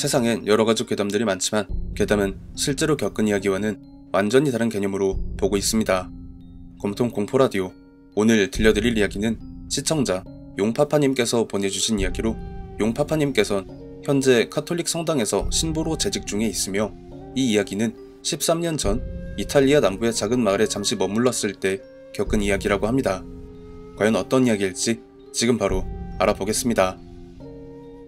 세상엔 여러가지 괴담들이 많지만 괴담은 실제로 겪은 이야기와는 완전히 다른 개념으로 보고 있습니다. 검통 공포라디오, 오늘 들려드릴 이야기는 시청자 용파파님께서 보내주신 이야기로, 용파파님께선 현재 카톨릭 성당에서 신부로 재직 중에 있으며 이 이야기는 13년 전 이탈리아 남부의 작은 마을에 잠시 머물렀을 때 겪은 이야기라고 합니다. 과연 어떤 이야기일지 지금 바로 알아보겠습니다.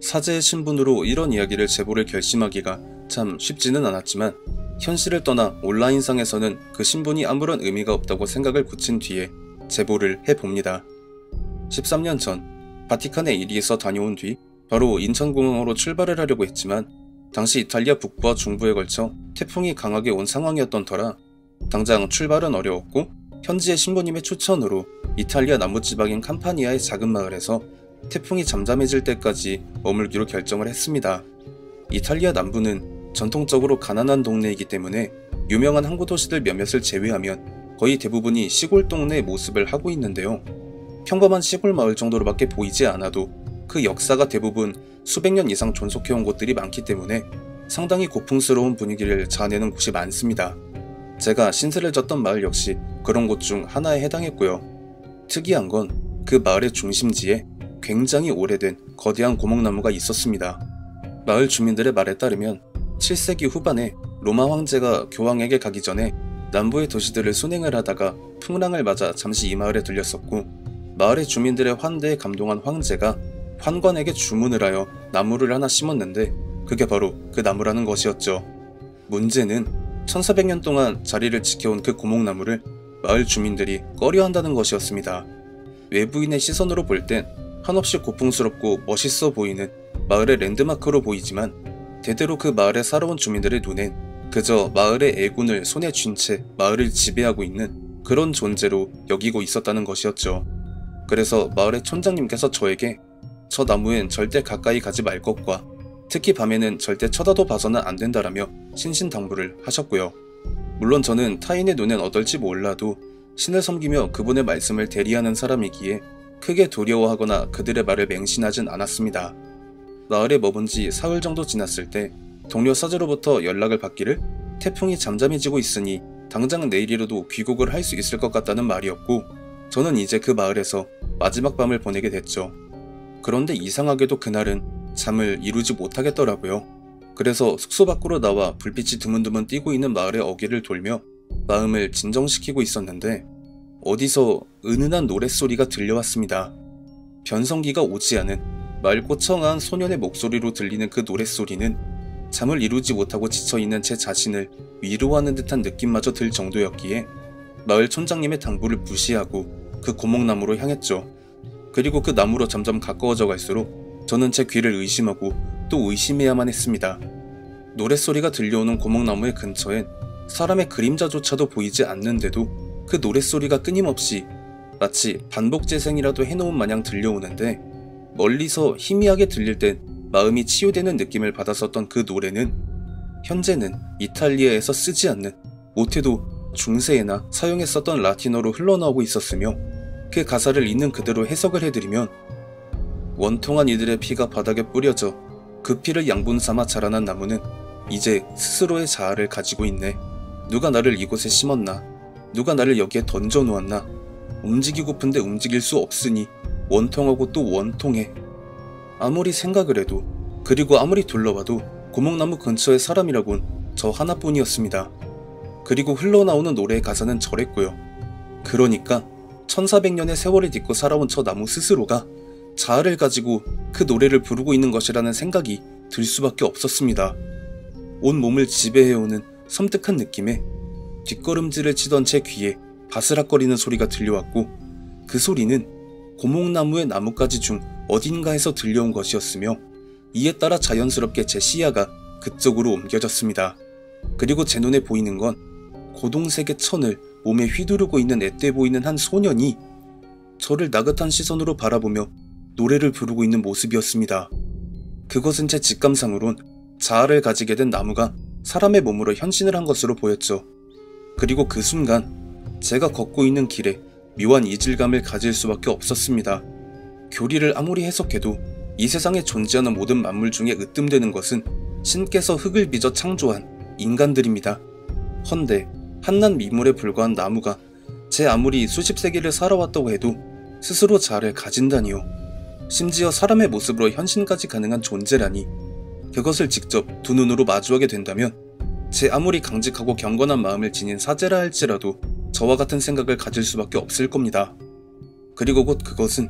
사제의 신분으로 이런 이야기를 제보를 결심하기가 참 쉽지는 않았지만 현실을 떠나 온라인상에서는 그 신분이 아무런 의미가 없다고 생각을 굳힌 뒤에 제보를 해봅니다. 13년 전 바티칸에 일이 있어 다녀온 뒤 바로 인천공항으로 출발을 하려고 했지만 당시 이탈리아 북부와 중부에 걸쳐 태풍이 강하게 온 상황이었던 터라 당장 출발은 어려웠고 현지의 신부님의 추천으로 이탈리아 남부지방인 캄파니아의 작은 마을에서 태풍이 잠잠해질 때까지 머물기로 결정을 했습니다. 이탈리아 남부는 전통적으로 가난한 동네이기 때문에 유명한 항구 도시들 몇몇을 제외하면 거의 대부분이 시골 동네의 모습을 하고 있는데요. 평범한 시골 마을 정도로밖에 보이지 않아도 그 역사가 대부분 수백 년 이상 존속해온 곳들이 많기 때문에 상당히 고풍스러운 분위기를 자아내는 곳이 많습니다. 제가 신세를 졌던 마을 역시 그런 곳 중 하나에 해당했고요. 특이한 건 그 마을의 중심지에 굉장히 오래된 거대한 고목나무가 있었습니다. 마을 주민들의 말에 따르면 7세기 후반에 로마 황제가 교황에게 가기 전에 남부의 도시들을 순행을 하다가 풍랑을 맞아 잠시 이 마을에 들렸었고, 마을의 주민들의 환대에 감동한 황제가 환관에게 주문을 하여 나무를 하나 심었는데 그게 바로 그 나무라는 것이었죠. 문제는 1400년 동안 자리를 지켜온 그 고목나무를 마을 주민들이 꺼려한다는 것이었습니다. 외부인의 시선으로 볼 땐 한없이 고풍스럽고 멋있어 보이는 마을의 랜드마크로 보이지만 대대로 그 마을에 살아온 주민들의 눈엔 그저 마을의 애군을 손에 쥔 채 마을을 지배하고 있는 그런 존재로 여기고 있었다는 것이었죠. 그래서 마을의 촌장님께서 저에게 저 나무엔 절대 가까이 가지 말 것과 특히 밤에는 절대 쳐다도 봐서는 안 된다라며 신신당부를 하셨고요. 물론 저는 타인의 눈엔 어떨지 몰라도 신을 섬기며 그분의 말씀을 대리하는 사람이기에 크게 두려워하거나 그들의 말을 맹신하진 않았습니다. 마을에 머문 지 사흘 정도 지났을 때 동료 사제로부터 연락을 받기를 태풍이 잠잠해지고 있으니 당장 내일이라도 귀국을 할 수 있을 것 같다는 말이었고, 저는 이제 그 마을에서 마지막 밤을 보내게 됐죠. 그런데 이상하게도 그날은 잠을 이루지 못하겠더라고요. 그래서 숙소 밖으로 나와 불빛이 드문드문 띄고 있는 마을의 어귀를 돌며 마음을 진정시키고 있었는데 어디서 은은한 노랫소리가 들려왔습니다. 변성기가 오지 않은 맑고 청아한 소년의 목소리로 들리는 그 노랫소리는 잠을 이루지 못하고 지쳐있는 제 자신을 위로하는 듯한 느낌마저 들 정도였기에 마을 촌장님의 당부를 무시하고 그 고목나무로 향했죠. 그리고 그 나무로 점점 가까워져 갈수록 저는 제 귀를 의심하고 또 의심해야만 했습니다. 노랫소리가 들려오는 고목나무의 근처엔 사람의 그림자조차도 보이지 않는데도 그 노랫소리가 끊임없이 마치 반복재생이라도 해놓은 마냥 들려오는데, 멀리서 희미하게 들릴 땐 마음이 치유되는 느낌을 받았었던 그 노래는 현재는 이탈리아에서 쓰지 않는, 못해도 중세에나 사용했었던 라틴어로 흘러나오고 있었으며, 그 가사를 있는 그대로 해석을 해드리면 원통한 이들의 피가 바닥에 뿌려져 그 피를 양분 삼아 자라난 나무는 이제 스스로의 자아를 가지고 있네. 누가 나를 이곳에 심었나? 누가 나를 여기에 던져 놓았나? 움직이고픈데 움직일 수 없으니 원통하고 또 원통해. 아무리 생각을 해도, 그리고 아무리 둘러봐도 고목나무 근처에 사람이라곤 저 하나뿐이었습니다. 그리고 흘러나오는 노래의 가사는 저랬고요. 그러니까 1400년의 세월을 딛고 살아온 저 나무 스스로가 자아를 가지고 그 노래를 부르고 있는 것이라는 생각이 들 수밖에 없었습니다. 온 몸을 지배해오는 섬뜩한 느낌에 뒷걸음질을 치던 제 귀에 바스락거리는 소리가 들려왔고, 그 소리는 고목나무의 나뭇가지 중 어딘가에서 들려온 것이었으며 이에 따라 자연스럽게 제 시야가 그쪽으로 옮겨졌습니다. 그리고 제 눈에 보이는 건 고동색의 천을 몸에 휘두르고 있는 앳돼 보이는 한 소년이 저를 나긋한 시선으로 바라보며 노래를 부르고 있는 모습이었습니다. 그것은 제 직감상으론 자아를 가지게 된 나무가 사람의 몸으로 현신을 한 것으로 보였죠. 그리고 그 순간 제가 걷고 있는 길에 묘한 이질감을 가질 수밖에 없었습니다. 교리를 아무리 해석해도 이 세상에 존재하는 모든 만물 중에 으뜸되는 것은 신께서 흙을 빚어 창조한 인간들입니다. 헌데 한낱 미물에 불과한 나무가 제 아무리 수십 세기를 살아왔다고 해도 스스로 자아를 가진다니요. 심지어 사람의 모습으로 현신까지 가능한 존재라니. 그것을 직접 두 눈으로 마주하게 된다면 제 아무리 강직하고 경건한 마음을 지닌 사제라 할지라도 저와 같은 생각을 가질 수밖에 없을 겁니다. 그리고 곧 그것은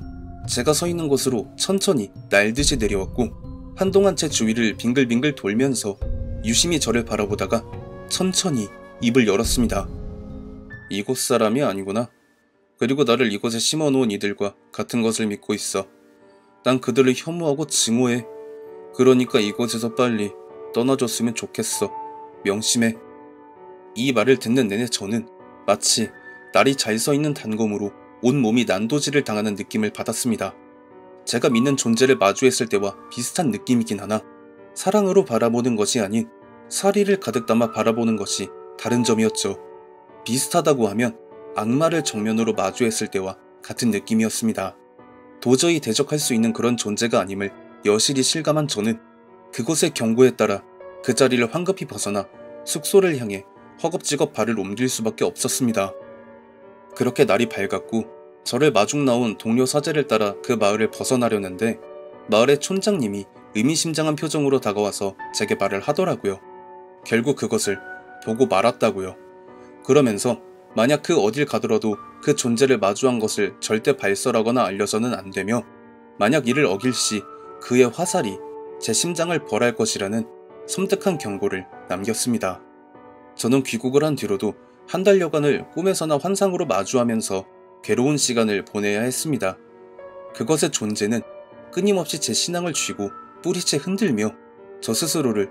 제가 서 있는 곳으로 천천히 날듯이 내려왔고 한동안 제 주위를 빙글빙글 돌면서 유심히 저를 바라보다가 천천히 입을 열었습니다. 이곳 사람이 아니구나. 그리고 나를 이곳에 심어놓은 이들과 같은 것을 믿고 있어. 난 그들을 혐오하고 증오해. 그러니까 이곳에서 빨리 떠나줬으면 좋겠어. 명심해. 이 말을 듣는 내내 저는 마치 날이 잘 서 있는 단검으로 온몸이 난도질을 당하는 느낌을 받았습니다. 제가 믿는 존재를 마주했을 때와 비슷한 느낌이긴 하나 사랑으로 바라보는 것이 아닌 사리를 가득 담아 바라보는 것이 다른 점이었죠. 비슷하다고 하면 악마를 정면으로 마주했을 때와 같은 느낌이었습니다. 도저히 대적할 수 있는 그런 존재가 아님을 여실히 실감한 저는 그곳의 경고에 따라 그 자리를 황급히 벗어나 숙소를 향해 허겁지겁 발을 옮길 수밖에 없었습니다. 그렇게 날이 밝았고 저를 마중 나온 동료 사제를 따라 그 마을을 벗어나려는데 마을의 촌장님이 의미심장한 표정으로 다가와서 제게 말을 하더라고요. 결국 그것을 보고 말았다고요. 그러면서 만약 그 어딜 가더라도 그 존재를 마주한 것을 절대 발설하거나 알려서는 안 되며 만약 이를 어길 시 그의 화살이 제 심장을 벌할 것이라는 섬뜩한 경고를 남겼습니다. 저는 귀국을 한 뒤로도 한 달여간을 꿈에서나 환상으로 마주하면서 괴로운 시간을 보내야 했습니다. 그것의 존재는 끊임없이 제 신앙을 쥐고 뿌리채 흔들며 저 스스로를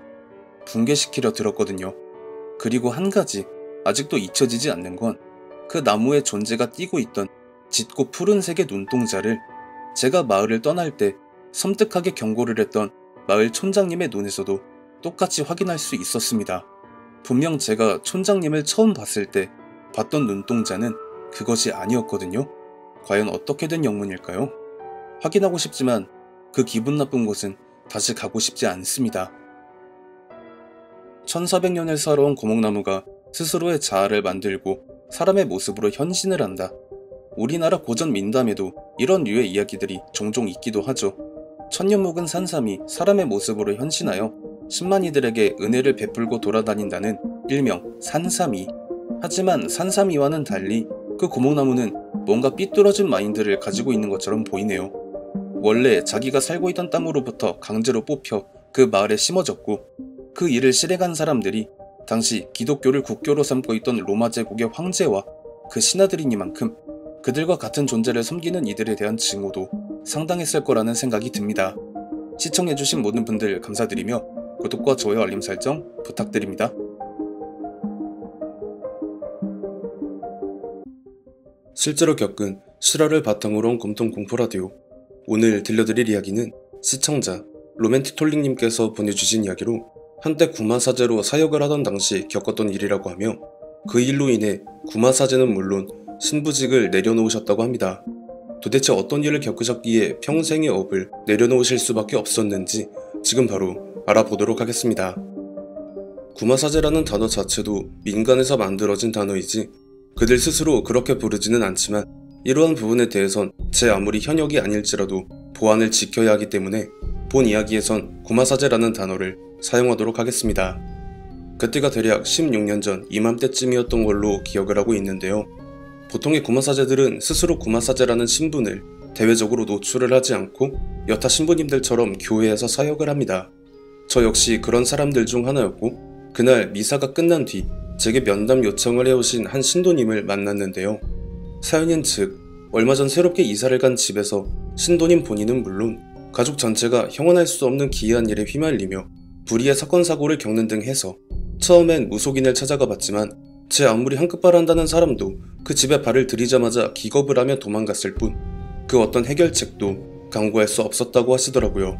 붕괴시키려 들었거든요. 그리고 한 가지 아직도 잊혀지지 않는 건 그 나무의 존재가 띄고 있던 짙고 푸른색의 눈동자를 제가 마을을 떠날 때 섬뜩하게 경고를 했던 마을 촌장님의 눈에서도 똑같이 확인할 수 있었습니다. 분명 제가 촌장님을 처음 봤을 때 봤던 눈동자는 그것이 아니었거든요. 과연 어떻게 된 영문일까요? 확인하고 싶지만 그 기분 나쁜 곳은 다시 가고 싶지 않습니다. 1400년을 살아온 고목나무가 스스로의 자아를 만들고 사람의 모습으로 현신을 한다. 우리나라 고전 민담에도 이런 류의 이야기들이 종종 있기도 하죠. 천년묵은 산삼이 사람의 모습으로 현신하여 신만이들에게 은혜를 베풀고 돌아다닌다는 일명 산삼이. 하지만 산삼이와는 달리 그 고목나무는 뭔가 삐뚤어진 마인드를 가지고 있는 것처럼 보이네요. 원래 자기가 살고 있던 땅으로부터 강제로 뽑혀 그 마을에 심어졌고 그 일을 실행한 사람들이 당시 기독교를 국교로 삼고 있던 로마 제국의 황제와 그 신하들이니만큼 그들과 같은 존재를 섬기는 이들에 대한 증오도 상당했을 거라는 생각이 듭니다. 시청해주신 모든 분들 감사드리며 구독과 좋아요 알림 설정 부탁드립니다. 실제로 겪은 실화를 바탕으로 한 곰통 공포라디오. 오늘 들려드릴 이야기는 시청자 로맨틱톨링님께서 보내주신 이야기로 한때 구마사제로 사역을 하던 당시 겪었던 일이라고 하며 그 일로 인해 구마사제는 물론 신부직을 내려놓으셨다고 합니다. 도대체 어떤 일을 겪으셨기에 평생의 업을 내려놓으실 수밖에 없었는지 지금 바로 알아보도록 하겠습니다. 구마사제라는 단어 자체도 민간에서 만들어진 단어이지 그들 스스로 그렇게 부르지는 않지만 이러한 부분에 대해선 제 아무리 현역이 아닐지라도 보안을 지켜야 하기 때문에 본 이야기에선 구마사제라는 단어를 사용하도록 하겠습니다. 그때가 대략 16년 전 이맘때쯤이었던 걸로 기억을 하고 있는데요. 보통의 구마사제들은 스스로 구마사제라는 신분을 대외적으로 노출을 하지 않고 여타 신부님들처럼 교회에서 사역을 합니다. 저 역시 그런 사람들 중 하나였고 그날 미사가 끝난 뒤 제게 면담 요청을 해오신 한 신도님을 만났는데요. 사연인 즉 얼마 전 새롭게 이사를 간 집에서 신도님 본인은 물론 가족 전체가 형언할 수 없는 기이한 일에 휘말리며 불의의 사건 사고를 겪는 등 해서 처음엔 무속인을 찾아가 봤지만 제 아무리 한끗발한다는 사람도 그 집에 발을 들이자마자 기겁을 하며 도망갔을 뿐 그 어떤 해결책도 강구할 수 없었다고 하시더라고요.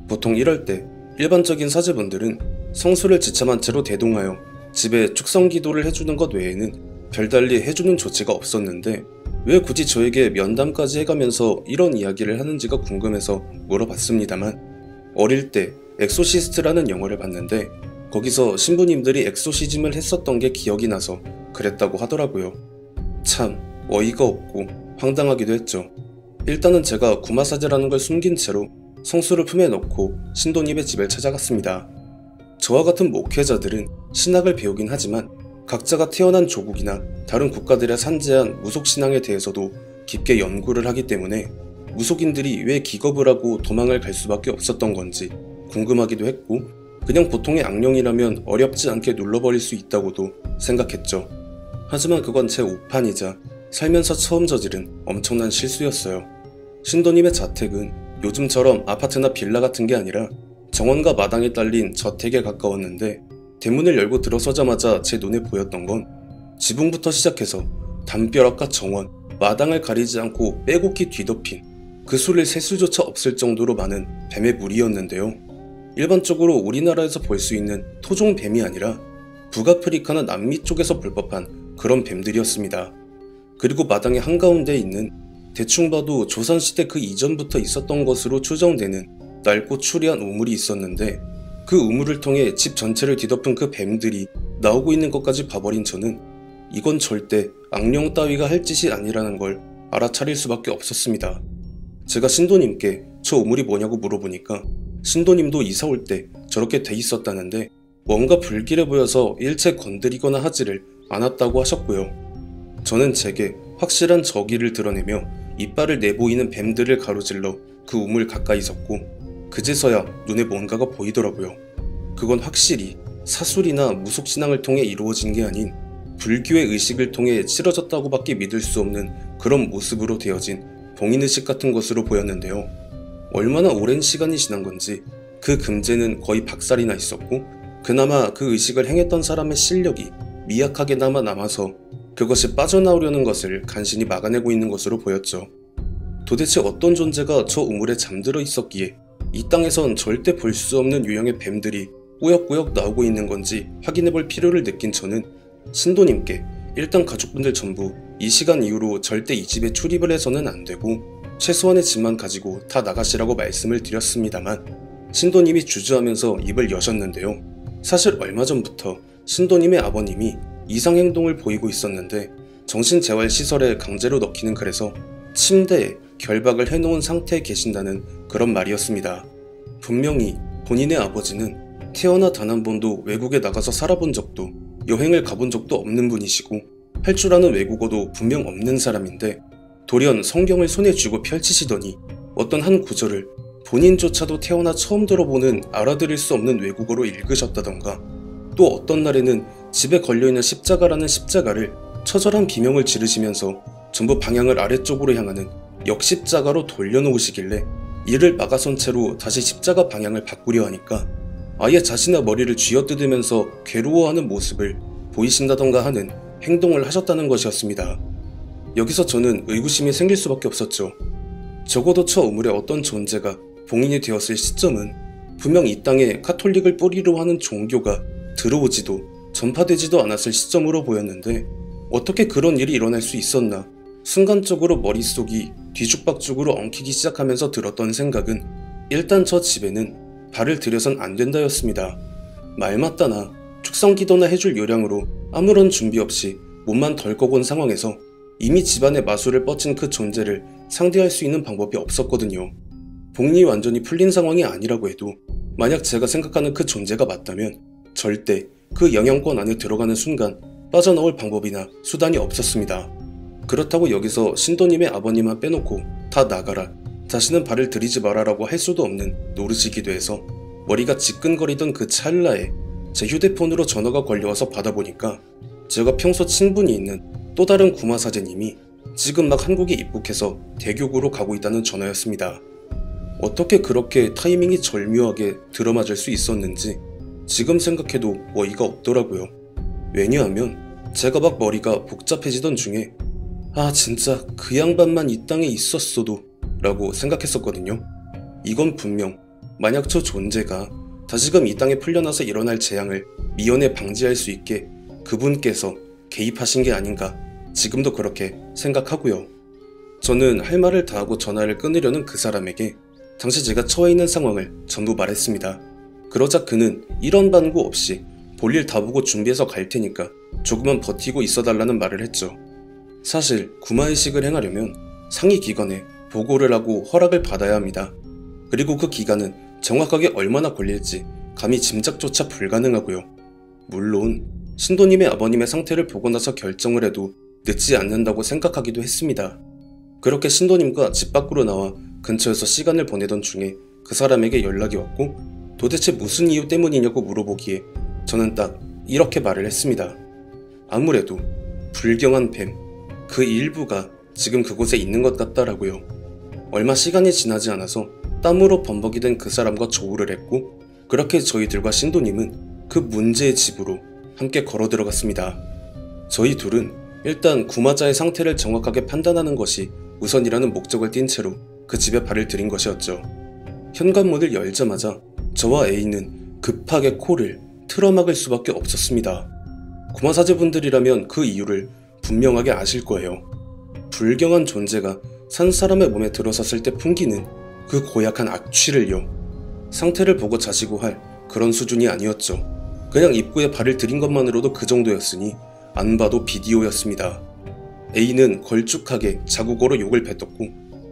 보통 이럴 때 일반적인 사제분들은 성수를 지참한 채로 대동하여 집에 축성 기도를 해주는 것 외에는 별달리 해주는 조치가 없었는데 왜 굳이 저에게 면담까지 해가면서 이런 이야기를 하는지가 궁금해서 물어봤습니다만 어릴 때 엑소시스트라는 영화를 봤는데 거기서 신부님들이 엑소시즘을 했었던 게 기억이 나서 그랬다고 하더라고요. 참 어이가 없고 황당하기도 했죠. 일단은 제가 구마사제라는 걸 숨긴 채로 성수를 품에 넣고 신도님의 집을 찾아갔습니다. 저와 같은 목회자들은 신학을 배우긴 하지만 각자가 태어난 조국이나 다른 국가들의 산재한 무속신앙에 대해서도 깊게 연구를 하기 때문에 무속인들이 왜 기겁을 하고 도망을 갈 수밖에 없었던 건지 궁금하기도 했고 그냥 보통의 악령이라면 어렵지 않게 눌러버릴 수 있다고도 생각했죠. 하지만 그건 제 오판이자 살면서 처음 저지른 엄청난 실수였어요. 신도님의 자택은 요즘처럼 아파트나 빌라 같은 게 아니라 정원과 마당에 딸린 저택에 가까웠는데 대문을 열고 들어서자마자 제 눈에 보였던 건 지붕부터 시작해서 담벼락과 정원, 마당을 가리지 않고 빼곡히 뒤덮인 그 수를 셀 수조차 없을 정도로 많은 뱀의 무리였는데요. 일반적으로 우리나라에서 볼 수 있는 토종 뱀이 아니라 북아프리카나 남미 쪽에서 볼 법한 그런 뱀들이었습니다. 그리고 마당의 한가운데에 있는 대충 봐도 조선시대 그 이전부터 있었던 것으로 추정되는 낡고 추리한 우물이 있었는데 그 우물을 통해 집 전체를 뒤덮은 그 뱀들이 나오고 있는 것까지 봐버린 저는 이건 절대 악령 따위가 할 짓이 아니라는 걸 알아차릴 수밖에 없었습니다. 제가 신도님께 저 우물이 뭐냐고 물어보니까 신도님도 이사 올 때 저렇게 돼 있었다는데 뭔가 불길해 보여서 일체 건드리거나 하지를 않았다고 하셨고요. 저는 제게 확실한 저기를 드러내며 이빨을 내보이는 뱀들을 가로질러 그 우물 가까이 섰고 그제서야 눈에 뭔가가 보이더라고요. 그건 확실히 사술이나 무속신앙을 통해 이루어진 게 아닌 불교의 의식을 통해 치러졌다고밖에 믿을 수 없는 그런 모습으로 되어진 봉인의식 같은 것으로 보였는데요. 얼마나 오랜 시간이 지난 건지 그 금제는 거의 박살이 나 있었고 그나마 그 의식을 행했던 사람의 실력이 미약하게나마 남아서 그것이 빠져나오려는 것을 간신히 막아내고 있는 것으로 보였죠. 도대체 어떤 존재가 저 우물에 잠들어 있었기에 이 땅에선 절대 볼 수 없는 유형의 뱀들이 꾸역꾸역 나오고 있는 건지 확인해볼 필요를 느낀 저는 신도님께 일단 가족분들 전부 이 시간 이후로 절대 이 집에 출입을 해서는 안 되고 최소한의 짐만 가지고 다 나가시라고 말씀을 드렸습니다만 신도님이 주저하면서 입을 여셨는데요. 사실 얼마 전부터 신도님의 아버님이 이상행동을 보이고 있었는데 정신재활시설에 강제로 넣기는 그래서 침대에 결박을 해놓은 상태에 계신다는 그런 말이었습니다. 분명히 본인의 아버지는 태어나 단 한 번도 외국에 나가서 살아본 적도 여행을 가본 적도 없는 분이시고 할 줄 아는 외국어도 분명 없는 사람인데 돌연 성경을 손에 쥐고 펼치시더니 어떤 한 구절을 본인조차도 태어나 처음 들어보는 알아들을 수 없는 외국어로 읽으셨다던가 또 어떤 날에는 집에 걸려있는 십자가라는 십자가를 처절한 비명을 지르시면서 전부 방향을 아래쪽으로 향하는 역십자가로 돌려놓으시길래 이를 막아선 채로 다시 십자가 방향을 바꾸려 하니까 아예 자신의 머리를 쥐어뜯으면서 괴로워하는 모습을 보이신다던가 하는 행동을 하셨다는 것이었습니다. 여기서 저는 의구심이 생길 수밖에 없었죠. 적어도 저 우물에 어떤 존재가 봉인이 되었을 시점은 분명 이 땅에 카톨릭을 뿌리로 하는 종교가 들어오지도 전파되지도 않았을 시점으로 보였는데 어떻게 그런 일이 일어날 수 있었나 순간적으로 머릿속이 뒤죽박죽으로 엉키기 시작하면서 들었던 생각은 일단 저 집에는 발을 들여선 안 된다였습니다. 말 맞다나 축성기도나 해줄 요량으로 아무런 준비 없이 몸만 덜컥 온 상황에서 이미 집안의 마술을 뻗친 그 존재를 상대할 수 있는 방법이 없었거든요. 봉인이 완전히 풀린 상황이 아니라고 해도 만약 제가 생각하는 그 존재가 맞다면 절대 그 영향권 안에 들어가는 순간 빠져나올 방법이나 수단이 없었습니다. 그렇다고 여기서 신도님의 아버님만 빼놓고 다 나가라, 다시는 발을 들이지 마라라고 할 수도 없는 노릇이기도 해서 머리가 지끈거리던 그 찰나에 제 휴대폰으로 전화가 걸려와서 받아보니까 제가 평소 친분이 있는 또 다른 구마사제님이 지금 막 한국에 입국해서 대교구로 가고 있다는 전화였습니다. 어떻게 그렇게 타이밍이 절묘하게 들어맞을 수 있었는지 지금 생각해도 어이가 없더라고요. 왜냐하면 제가 막 머리가 복잡해지던 중에 아 진짜 그 양반만 이 땅에 있었어도 라고 생각했었거든요. 이건 분명 만약 저 존재가 다시금 이 땅에 풀려나서 일어날 재앙을 미연에 방지할 수 있게 그분께서 개입하신 게 아닌가 지금도 그렇게 생각하고요. 저는 할 말을 다하고 전화를 끊으려는 그 사람에게 당시 제가 처해 있는 상황을 전부 말했습니다. 그러자 그는 이런 반구 없이 볼일 다 보고 준비해서 갈 테니까 조금만 버티고 있어달라는 말을 했죠. 사실 구마의식을 행하려면 상위 기관에 보고를 하고 허락을 받아야 합니다. 그리고 그 기간은 정확하게 얼마나 걸릴지 감히 짐작조차 불가능하고요. 물론 신도님의 아버님의 상태를 보고 나서 결정을 해도 늦지 않는다고 생각하기도 했습니다. 그렇게 신도님과 집 밖으로 나와 근처에서 시간을 보내던 중에 그 사람에게 연락이 왔고 도대체 무슨 이유 때문이냐고 물어보기에 저는 딱 이렇게 말을 했습니다. 아무래도 불경한 뱀, 그 일부가 지금 그곳에 있는 것 같다라고요. 얼마 시간이 지나지 않아서 땀으로 범벅이 된 그 사람과 조우를 했고 그렇게 저희들과 신도님은 그 문제의 집으로 함께 걸어 들어갔습니다. 저희 둘은 일단 구마자의 상태를 정확하게 판단하는 것이 우선이라는 목적을 띈 채로 그 집에 발을 들인 것이었죠. 현관문을 열자마자 저와 A는 급하게 코를 틀어막을 수밖에 없었습니다. 구마사제분들이라면 그 이유를 분명하게 아실 거예요. 불경한 존재가 산 사람의 몸에 들어섰을 때 풍기는 그 고약한 악취를요. 상태를 보고 자시고 할 그런 수준이 아니었죠. 그냥 입구에 발을 들인 것만으로도 그 정도였으니 안 봐도 비디오였습니다. A는 걸쭉하게 자국어로 욕을 뱉었고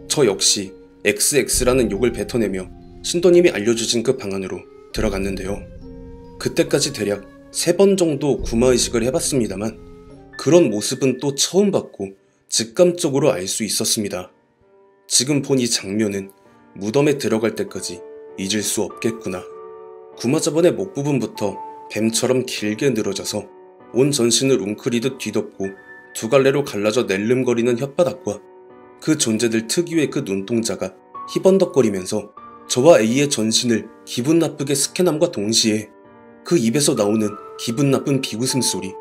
저 역시 XX라는 욕을 뱉어내며 신도님이 알려주신 그 방 안으로 들어갔는데요. 그때까지 대략 3번 정도 구마의식을 해봤습니다만 그런 모습은 또 처음 봤고 직감적으로 알 수 있었습니다. 지금 본 이 장면은 무덤에 들어갈 때까지 잊을 수 없겠구나. 구마자번의 목 부분부터 뱀처럼 길게 늘어져서 온 전신을 웅크리듯 뒤덮고 두 갈래로 갈라져 낼름거리는 혓바닥과 그 존재들 특유의 그 눈동자가 희번덕거리면서 저와 A의 전신을 기분 나쁘게 스캔함과 동시에 그 입에서 나오는 기분 나쁜 비웃음 소리.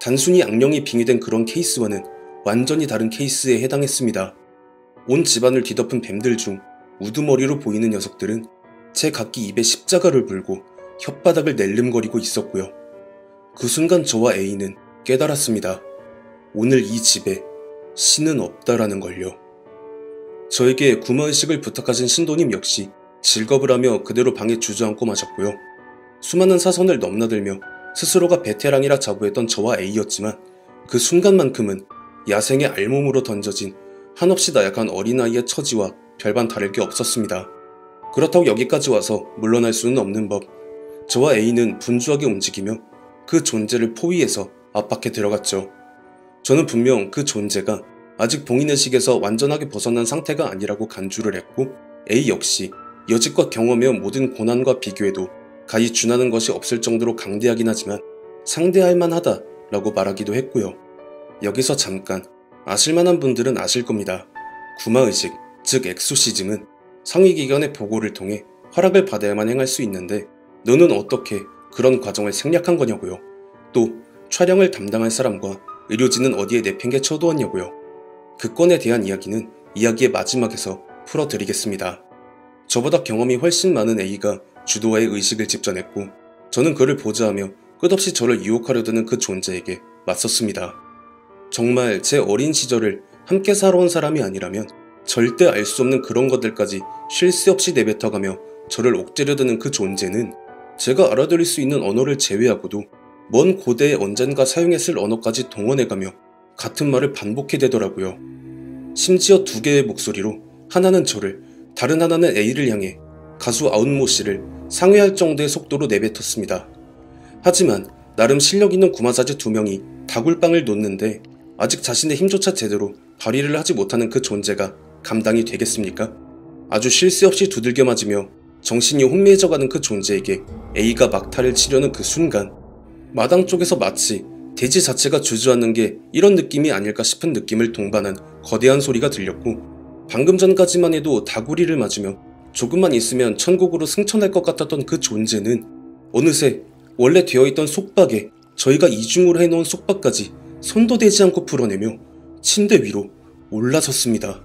단순히 악령이 빙의된 그런 케이스와는 완전히 다른 케이스에 해당했습니다. 온 집안을 뒤덮은 뱀들 중 우두머리로 보이는 녀석들은 제 각기 입에 십자가를 물고 혓바닥을 낼름거리고 있었고요. 그 순간 저와 A는 깨달았습니다. 오늘 이 집에 신은 없다라는 걸요. 저에게 구마의식을 부탁하신 신도님 역시 질겁을 하며 그대로 방에 주저앉고 마셨고요. 수많은 사선을 넘나들며 스스로가 베테랑이라 자부했던 저와 A였지만 그 순간만큼은 야생의 알몸으로 던져진 한없이 나약한 어린아이의 처지와 별반 다를 게 없었습니다. 그렇다고 여기까지 와서 물러날 수는 없는 법. 저와 A는 분주하게 움직이며 그 존재를 포위해서 압박해 들어갔죠. 저는 분명 그 존재가 아직 봉인의식에서 완전하게 벗어난 상태가 아니라고 간주를 했고 A 역시 여지껏 경험해온 모든 고난과 비교해도 가히 준하는 것이 없을 정도로 강대하긴 하지만 상대할 만하다 라고 말하기도 했고요. 여기서 잠깐 아실만한 분들은 아실 겁니다. 구마의식, 즉 엑소시즘은 상위기관의 보고를 통해 허락을 받아야만 행할 수 있는데 너는 어떻게 그런 과정을 생략한 거냐고요. 또 촬영을 담당할 사람과 의료진은 어디에 내팽개 쳐두었냐고요. 그 건에 대한 이야기는 이야기의 마지막에서 풀어드리겠습니다. 저보다 경험이 훨씬 많은 A가 주도와의 의식을 집전했고 저는 그를 보좌하며 끝없이 저를 유혹하려 드는 그 존재에게 맞섰습니다. 정말 제 어린 시절을 함께 살아온 사람이 아니라면 절대 알 수 없는 그런 것들까지 쉴 새 없이 내뱉어가며 저를 옥죄려 드는 그 존재는 제가 알아들을 수 있는 언어를 제외하고도 먼 고대에 언젠가 사용했을 언어까지 동원해가며 같은 말을 반복해대더라고요. 심지어 두 개의 목소리로 하나는 저를 다른 하나는 A를 향해 가수 아웃모 씨를 상회할 정도의 속도로 내뱉었습니다. 하지만 나름 실력 있는 구마사제 2명이 다굴빵을 놓는데 아직 자신의 힘조차 제대로 발휘를 하지 못하는 그 존재가 감당이 되겠습니까? 아주 쉴 새 없이 두들겨 맞으며 정신이 혼미해져가는 그 존재에게 A가 막타를 치려는 그 순간 마당 쪽에서 마치 대지 자체가 주저앉는 게 이런 느낌이 아닐까 싶은 느낌을 동반한 거대한 소리가 들렸고 방금 전까지만 해도 다구리를 맞으며 조금만 있으면 천국으로 승천할 것 같았던 그 존재는 어느새 원래 되어있던 속박에 저희가 이중으로 해놓은 속박까지 손도 대지 않고 풀어내며 침대 위로 올라섰습니다.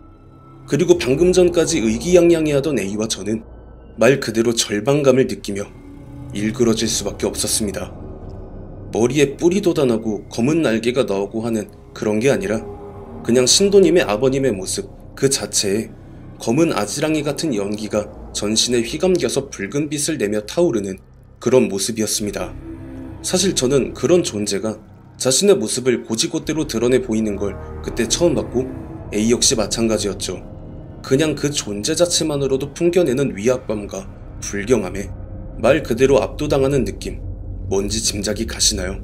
그리고 방금 전까지 의기양양해하던 A와 저는 말 그대로 절반감을 느끼며 일그러질 수밖에 없었습니다. 머리에 뿔이 돋아나고 검은 날개가 나오고 하는 그런 게 아니라 그냥 신도님의 아버님의 모습 그 자체에 검은 아지랑이 같은 연기가 전신에 휘감겨서 붉은 빛을 내며 타오르는 그런 모습이었습니다. 사실 저는 그런 존재가 자신의 모습을 고지곳대로 드러내 보이는 걸 그때 처음 봤고 A 역시 마찬가지였죠. 그냥 그 존재 자체만으로도 풍겨내는 위압감과 불경함에 말 그대로 압도당하는 느낌, 뭔지 짐작이 가시나요?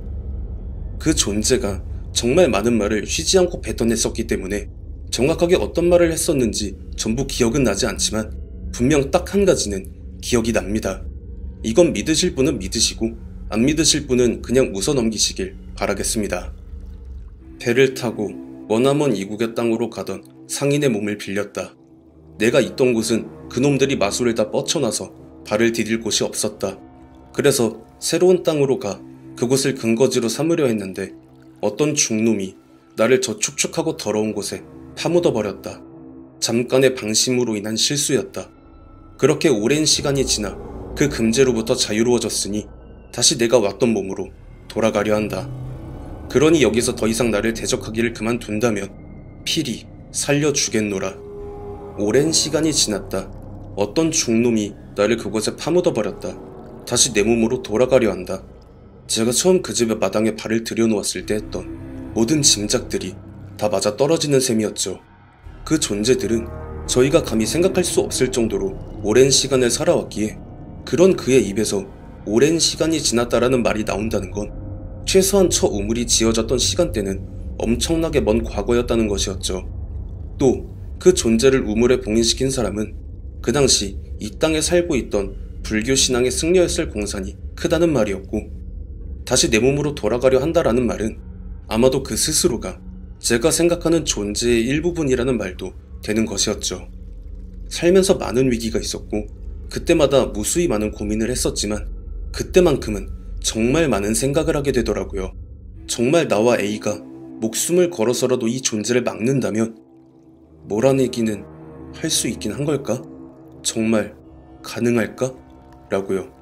그 존재가 정말 많은 말을 쉬지 않고 뱉어냈었기 때문에 정확하게 어떤 말을 했었는지 전부 기억은 나지 않지만 분명 딱 한 가지는 기억이 납니다. 이건 믿으실 분은 믿으시고 안 믿으실 분은 그냥 웃어넘기시길 바라겠습니다. 배를 타고 머나먼 이국의 땅으로 가던 상인의 몸을 빌렸다. 내가 있던 곳은 그놈들이 마술을 다 뻗쳐놔서 발을 디딜 곳이 없었다. 그래서 새로운 땅으로 가 그곳을 근거지로 삼으려 했는데 어떤 중놈이 나를 저 축축하고 더러운 곳에 파묻어버렸다. 잠깐의 방심으로 인한 실수였다. 그렇게 오랜 시간이 지나 그 금제로부터 자유로워졌으니 다시 내가 왔던 몸으로 돌아가려 한다. 그러니 여기서 더 이상 나를 대적하기를 그만둔다면 필히 살려주겠노라. 오랜 시간이 지났다. 어떤 중놈이 나를 그곳에 파묻어버렸다. 다시 내 몸으로 돌아가려 한다. 제가 처음 그 집의 마당에 발을 들여놓았을 때 했던 모든 짐작들이 다 맞아 떨어지는 셈이었죠. 그 존재들은 저희가 감히 생각할 수 없을 정도로 오랜 시간을 살아왔기에 그런 그의 입에서 오랜 시간이 지났다라는 말이 나온다는 건 최소한 저 우물이 지어졌던 시간대는 엄청나게 먼 과거였다는 것이었죠. 또 그 존재를 우물에 봉인시킨 사람은 그 당시 이 땅에 살고 있던 불교 신앙의 승려였을 공산이 크다는 말이었고 다시 내 몸으로 돌아가려 한다라는 말은 아마도 그 스스로가 제가 생각하는 존재의 일부분이라는 말도 되는 것이었죠. 살면서 많은 위기가 있었고 그때마다 무수히 많은 고민을 했었지만 그때만큼은 정말 많은 생각을 하게 되더라고요. 정말 나와 A가 목숨을 걸어서라도 이 존재를 막는다면 몰아내기는 할 수 있긴 한 걸까? 정말 가능할까? 라고요.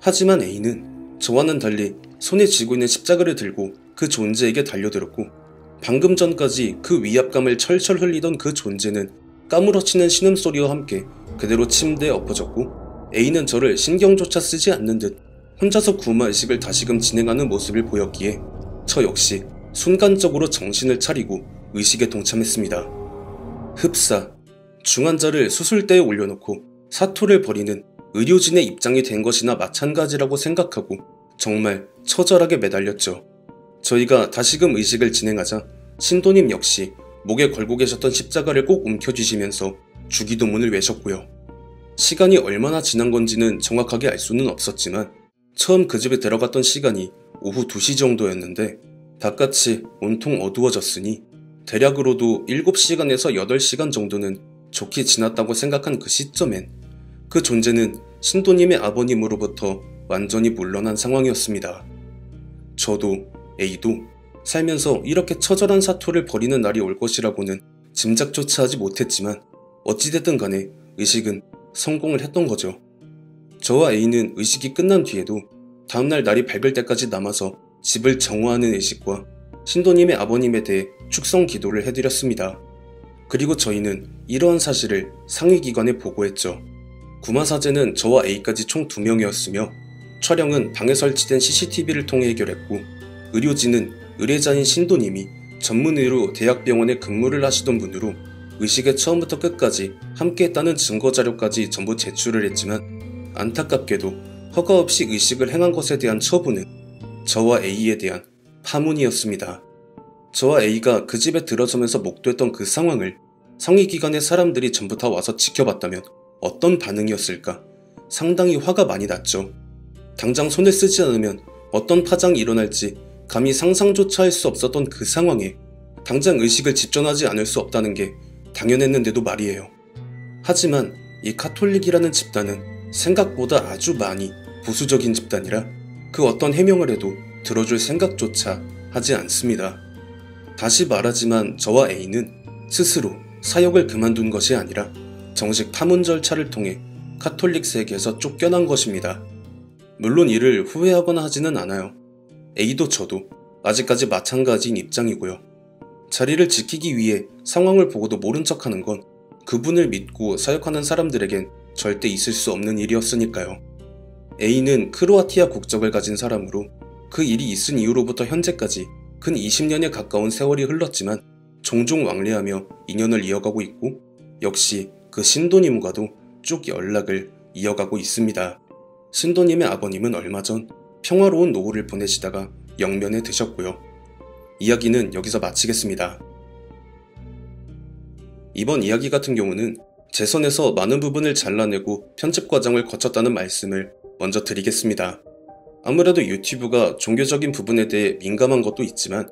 하지만 A는 저와는 달리 손에 쥐고 있는 십자가를 들고 그 존재에게 달려들었고 방금 전까지 그 위압감을 철철 흘리던 그 존재는 까무러치는 신음소리와 함께 그대로 침대에 엎어졌고 A는 저를 신경조차 쓰지 않는 듯 혼자서 구마의식을 다시금 진행하는 모습을 보였기에 저 역시 순간적으로 정신을 차리고 의식에 동참했습니다. 흡사, 중환자를 수술대에 올려놓고 사토를 벌이는 의료진의 입장이 된 것이나 마찬가지라고 생각하고 정말 처절하게 매달렸죠. 저희가 다시금 의식을 진행하자 신도님 역시 목에 걸고 계셨던 십자가를 꼭 움켜쥐시면서 주기도문을 외셨고요. 시간이 얼마나 지난 건지는 정확하게 알 수는 없었지만 처음 그 집에 들어갔던 시간이 오후 2시 정도였는데 바깥이 온통 어두워졌으니 대략으로도 7시간에서 8시간 정도는 좋게 지났다고 생각한 그 시점엔 그 존재는 신도님의 아버님으로부터 완전히 물러난 상황이었습니다. 저도 A도 살면서 이렇게 처절한 사토를 벌이는 날이 올 것이라고는 짐작조차 하지 못했지만 어찌됐든 간에 의식은 성공을 했던 거죠. 저와 A는 의식이 끝난 뒤에도 다음날 날이 밝을 때까지 남아서 집을 정화하는 의식과 신도님의 아버님에 대해 축성 기도를 해드렸습니다. 그리고 저희는 이러한 사실을 상위기관에 보고했죠. 구마사제는 저와 A까지 총 2명이었으며 촬영은 방에 설치된 CCTV를 통해 해결했고 의료진은 의뢰자인 신도님이 전문의로 대학병원에 근무를 하시던 분으로 의식의 처음부터 끝까지 함께했다는 증거자료까지 전부 제출을 했지만 안타깝게도 허가 없이 의식을 행한 것에 대한 처분은 저와 A에 대한 파문이었습니다. 저와 A가 그 집에 들어서면서 목도했던 그 상황을 상위기관의 사람들이 전부 다 와서 지켜봤다면 어떤 반응이었을까? 상당히 화가 많이 났죠. 당장 손을 쓰지 않으면 어떤 파장이 일어날지 감히 상상조차 할 수 없었던 그 상황에 당장 의식을 집전하지 않을 수 없다는 게 당연했는데도 말이에요. 하지만 이 카톨릭이라는 집단은 생각보다 아주 많이 보수적인 집단이라 그 어떤 해명을 해도 들어줄 생각조차 하지 않습니다. 다시 말하지만 저와 A는 스스로 사역을 그만둔 것이 아니라 정식 파문 절차를 통해 카톨릭 세계에서 쫓겨난 것입니다. 물론 이를 후회하거나 하지는 않아요. A도 저도 아직까지 마찬가지인 입장이고요. 자리를 지키기 위해 상황을 보고도 모른 척하는 건 그분을 믿고 사역하는 사람들에겐 절대 있을 수 없는 일이었으니까요. A는 크로아티아 국적을 가진 사람으로 그 일이 있은 이후로부터 현재까지 근 20년에 가까운 세월이 흘렀지만 종종 왕래하며 인연을 이어가고 있고 역시 그 신도님과도 쭉 연락을 이어가고 있습니다. 신도님의 아버님은 얼마 전 평화로운 노후를 보내시다가 영면에 드셨고요. 이야기는 여기서 마치겠습니다. 이번 이야기 같은 경우는 제 선에서 많은 부분을 잘라내고 편집 과정을 거쳤다는 말씀을 먼저 드리겠습니다. 아무래도 유튜브가 종교적인 부분에 대해 민감한 것도 있지만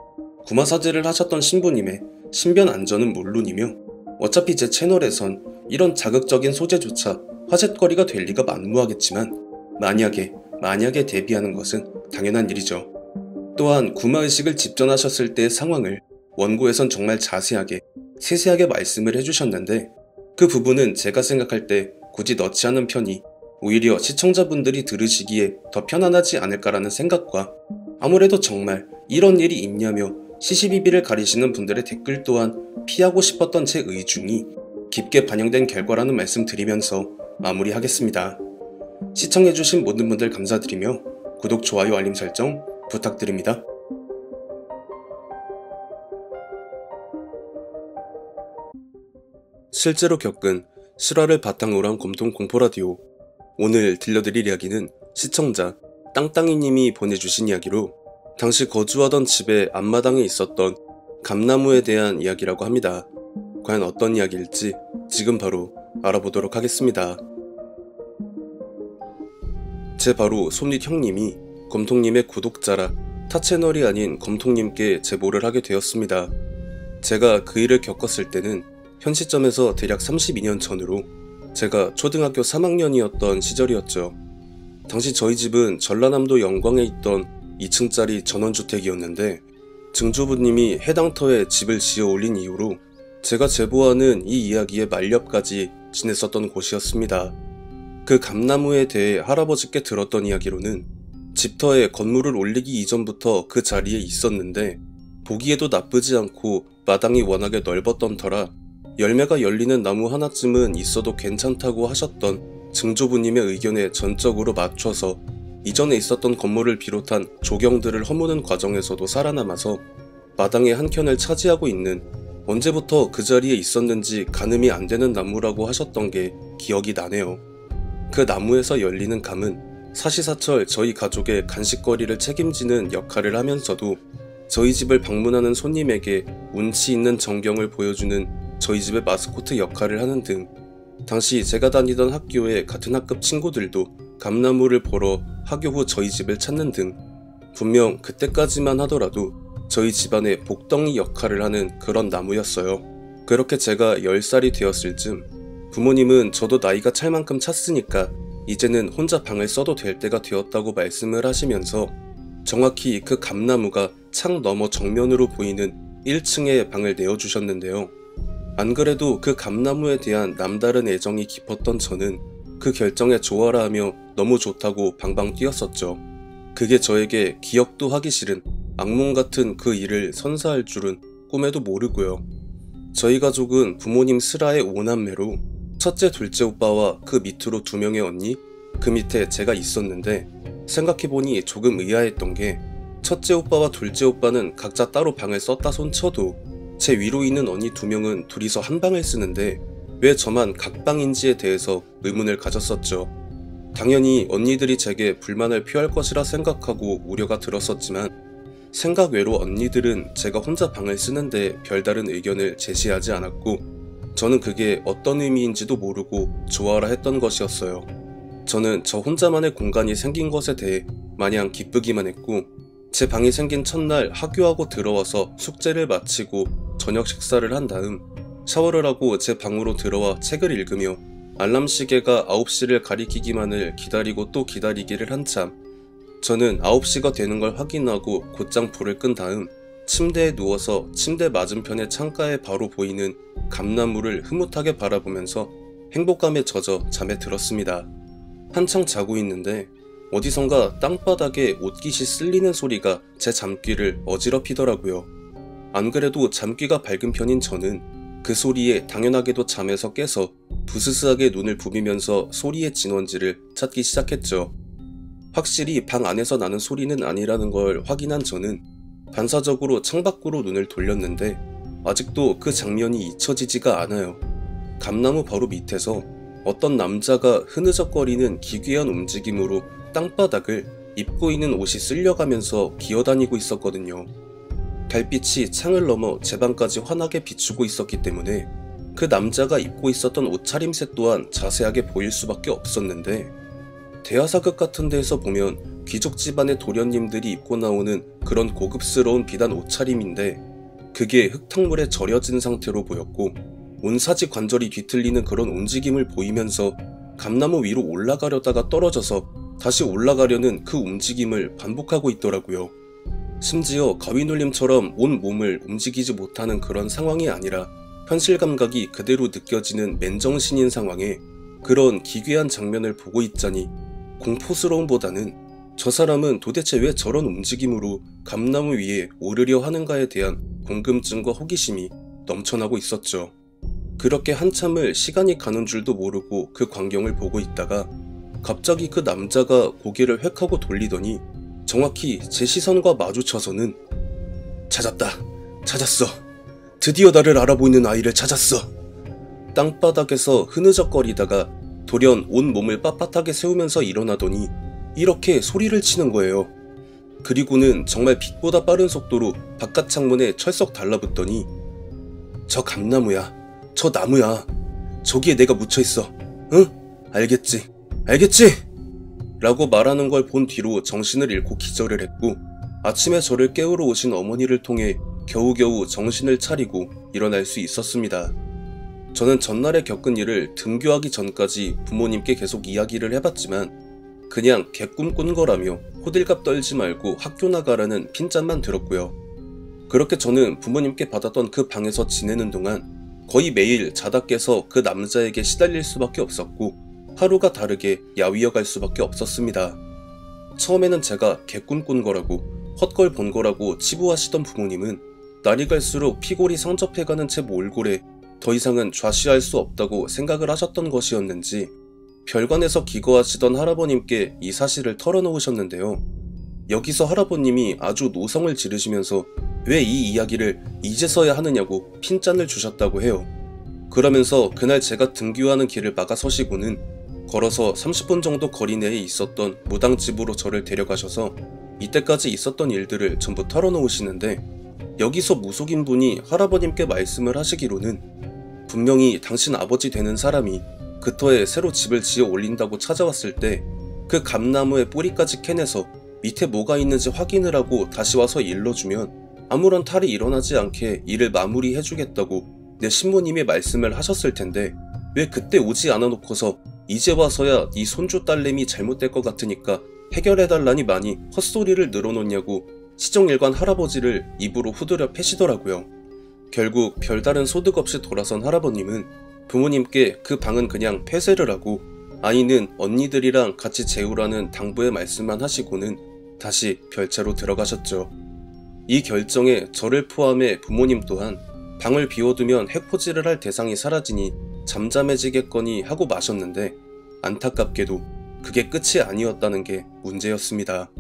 구마사제를 하셨던 신부님의 신변 안전은 물론이며 어차피 제 채널에선 이런 자극적인 소재조차 화제거리가 될 리가 만무하겠지만 만약에 대비하는 것은 당연한 일이죠. 또한 구마의식을 집전하셨을 때의 상황을 원고에선 정말 자세하게 세세하게 말씀을 해주셨는데 그 부분은 제가 생각할 때 굳이 넣지 않은 편이 오히려 시청자분들이 들으시기에 더 편안하지 않을까라는 생각과 아무래도 정말 이런 일이 있냐며 시시비비를 가리시는 분들의 댓글 또한 피하고 싶었던 제 의중이 깊게 반영된 결과라는 말씀 드리면서 마무리하겠습니다. 시청해주신 모든 분들 감사드리며 구독, 좋아요, 알림 설정 부탁드립니다. 실제로 겪은 실화를 바탕으로 한 검통 공포라디오. 오늘 들려드릴 이야기는 시청자 땅땅이님이 보내주신 이야기로 당시 거주하던 집의 앞마당에 있었던 감나무에 대한 이야기라고 합니다. 과연 어떤 이야기일지 지금 바로 알아보도록 하겠습니다. 제 바로 솜닛 형님이 검통님의 구독자라 타 채널이 아닌 검통님께 제보를 하게 되었습니다. 제가 그 일을 겪었을 때는 현 시점에서 대략 32년 전으로 제가 초등학교 3학년이었던 시절이었죠. 당시 저희 집은 전라남도 영광에 있던 2층짜리 전원주택이었는데 증조부님이 해당 터에 집을 지어 올린 이후로 제가 제보하는 이 이야기의 만렵까지 지냈었던 곳이었습니다. 그 감나무에 대해 할아버지께 들었던 이야기로는 집터에 건물을 올리기 이전부터 그 자리에 있었는데 보기에도 나쁘지 않고 마당이 워낙에 넓었던 터라 열매가 열리는 나무 하나쯤은 있어도 괜찮다고 하셨던 증조부님의 의견에 전적으로 맞춰서 이전에 있었던 건물을 비롯한 조경들을 허무는 과정에서도 살아남아서 마당의 한켠을 차지하고 있는 언제부터 그 자리에 있었는지 가늠이 안 되는 나무라고 하셨던 게 기억이 나네요. 그 나무에서 열리는 감은 사시사철 저희 가족의 간식거리를 책임지는 역할을 하면서도 저희 집을 방문하는 손님에게 운치 있는 정경을 보여주는 저희 집의 마스코트 역할을 하는 등 당시 제가 다니던 학교의 같은 학급 친구들도 감나무를 보러 학교 후 저희 집을 찾는 등 분명 그때까지만 하더라도 저희 집안의 복덩이 역할을 하는 그런 나무였어요. 그렇게 제가 10살이 되었을 즈음 부모님은 저도 나이가 찰 만큼 찼으니까 이제는 혼자 방을 써도 될 때가 되었다고 말씀을 하시면서 정확히 그 감나무가 창 너머 정면으로 보이는 1층에 방을 내어주셨는데요. 안 그래도 그 감나무에 대한 남다른 애정이 깊었던 저는 그 결정에 좋아라 하며 너무 좋다고 방방 뛰었었죠. 그게 저에게 기억도 하기 싫은 악몽 같은 그 일을 선사할 줄은 꿈에도 모르고요. 저희 가족은 부모님 슬하의 5남매로 첫째, 둘째 오빠와 그 밑으로 2명의 언니, 그 밑에 제가 있었는데 생각해보니 조금 의아했던 게 첫째 오빠와 둘째 오빠는 각자 따로 방을 썼다 손쳐도 제 위로 있는 언니 2명은 둘이서 한 방을 쓰는데 왜 저만 각방인지에 대해서 의문을 가졌었죠. 당연히 언니들이 제게 불만을 표할 것이라 생각하고 우려가 들었었지만 생각 외로 언니들은 제가 혼자 방을 쓰는데 별다른 의견을 제시하지 않았고 저는 그게 어떤 의미인지도 모르고 좋아라 했던 것이었어요. 저는 저 혼자만의 공간이 생긴 것에 대해 마냥 기쁘기만 했고 제 방이 생긴 첫날 학교하고 들어와서 숙제를 마치고 저녁 식사를 한 다음 샤워를 하고 제 방으로 들어와 책을 읽으며 알람 시계가 9시를 가리키기만을 기다리고 또 기다리기를 한참 저는 9시가 되는 걸 확인하고 곧장 불을 끈 다음 침대에 누워서 침대 맞은편의 창가에 바로 보이는 감나무를 흐뭇하게 바라보면서 행복감에 젖어 잠에 들었습니다. 한창 자고 있는데 어디선가 땅바닥에 옷깃이 쓸리는 소리가 제 잠귀를 어지럽히더라고요. 안 그래도 잠귀가 밝은 편인 저는 그 소리에 당연하게도 잠에서 깨서 부스스하게 눈을 부비면서 소리의 진원지를 찾기 시작했죠. 확실히 방 안에서 나는 소리는 아니라는 걸 확인한 저는 반사적으로 창밖으로 눈을 돌렸는데 아직도 그 장면이 잊혀지지가 않아요. 감나무 바로 밑에서 어떤 남자가 흐느적거리는 기괴한 움직임으로 땅바닥을 입고 있는 옷이 쓸려가면서 기어다니고 있었거든요. 달빛이 창을 넘어 제 방까지 환하게 비추고 있었기 때문에 그 남자가 입고 있었던 옷차림새 또한 자세하게 보일 수밖에 없었는데, 대하사극 같은 데에서 보면 귀족 집안의 도련님들이 입고 나오는 그런 고급스러운 비단 옷차림인데 그게 흙탕물에 절여진 상태로 보였고, 온사지 관절이 뒤틀리는 그런 움직임을 보이면서 감나무 위로 올라가려다가 떨어져서 다시 올라가려는 그 움직임을 반복하고 있더라고요. 심지어 가위눌림처럼 온 몸을 움직이지 못하는 그런 상황이 아니라 현실 감각이 그대로 느껴지는 맨정신인 상황에 그런 기괴한 장면을 보고 있자니 공포스러움보다는 저 사람은 도대체 왜 저런 움직임으로 감나무 위에 오르려 하는가에 대한 궁금증과 호기심이 넘쳐나고 있었죠. 그렇게 한참을 시간이 가는 줄도 모르고 그 광경을 보고 있다가 갑자기 그 남자가 고개를 획 하고 돌리더니 정확히 제 시선과 마주쳐서는 찾았다. 찾았어. 드디어 나를 알아보이는 아이를 찾았어. 땅바닥에서 흐느적거리다가 돌연 온 몸을 빳빳하게 세우면서 일어나더니 이렇게 소리를 치는 거예요. 그리고는 정말 빛보다 빠른 속도로 바깥 창문에 철썩 달라붙더니 저 감나무야. 저 나무야. 저기에 내가 묻혀있어. 응? 알겠지? 알겠지? 라고 말하는 걸 본 뒤로 정신을 잃고 기절을 했고, 아침에 저를 깨우러 오신 어머니를 통해 겨우겨우 정신을 차리고 일어날 수 있었습니다. 저는 전날에 겪은 일을 등교하기 전까지 부모님께 계속 이야기를 해봤지만 그냥 개꿈 꾼 거라며 호들갑 떨지 말고 학교 나가라는 핀잔만 들었고요. 그렇게 저는 부모님께 받았던 그 방에서 지내는 동안 거의 매일 자다 깨서 그 남자에게 시달릴 수밖에 없었고, 하루가 다르게 야위어 갈 수밖에 없었습니다. 처음에는 제가 개꿈 꾼 거라고 헛걸 본 거라고 치부하시던 부모님은 날이 갈수록 피골이 성접해가는 제 몰골에 더 이상은 좌시할 수 없다고 생각을 하셨던 것이었는지 별관에서 기거하시던 할아버님께 이 사실을 털어놓으셨는데요. 여기서 할아버님이 아주 노성을 지르시면서 왜 이 이야기를 이제서야 하느냐고 핀잔을 주셨다고 해요. 그러면서 그날 제가 등교하는 길을 막아서시고는 걸어서 30분 정도 거리 내에 있었던 무당집으로 저를 데려가셔서 이때까지 있었던 일들을 전부 털어놓으시는데, 여기서 무속인 분이 할아버님께 말씀을 하시기로는 분명히 당신 아버지 되는 사람이 그 터에 새로 집을 지어 올린다고 찾아왔을 때 그 감나무의 뿌리까지 캐내서 밑에 뭐가 있는지 확인을 하고 다시 와서 일러주면 아무런 탈이 일어나지 않게 일을 마무리해주겠다고 내 신부님이 말씀을 하셨을 텐데 왜 그때 오지 않아 놓고서 이제 와서야 네 손주 딸내미 잘못될 것 같으니까 해결해달라니 많이 헛소리를 늘어놓냐고 시정일관 할아버지를 입으로 후드려 패시더라고요. 결국 별다른 소득 없이 돌아선 할아버님은 부모님께 그 방은 그냥 폐쇄를 하고 아이는 언니들이랑 같이 재우라는 당부의 말씀만 하시고는 다시 별채로 들어가셨죠. 이 결정에 저를 포함해 부모님 또한 방을 비워두면 해코지를 할 대상이 사라지니 잠잠해지겠거니 하고 마셨는데 안타깝게도 그게 끝이 아니었다는 게 문제였습니다.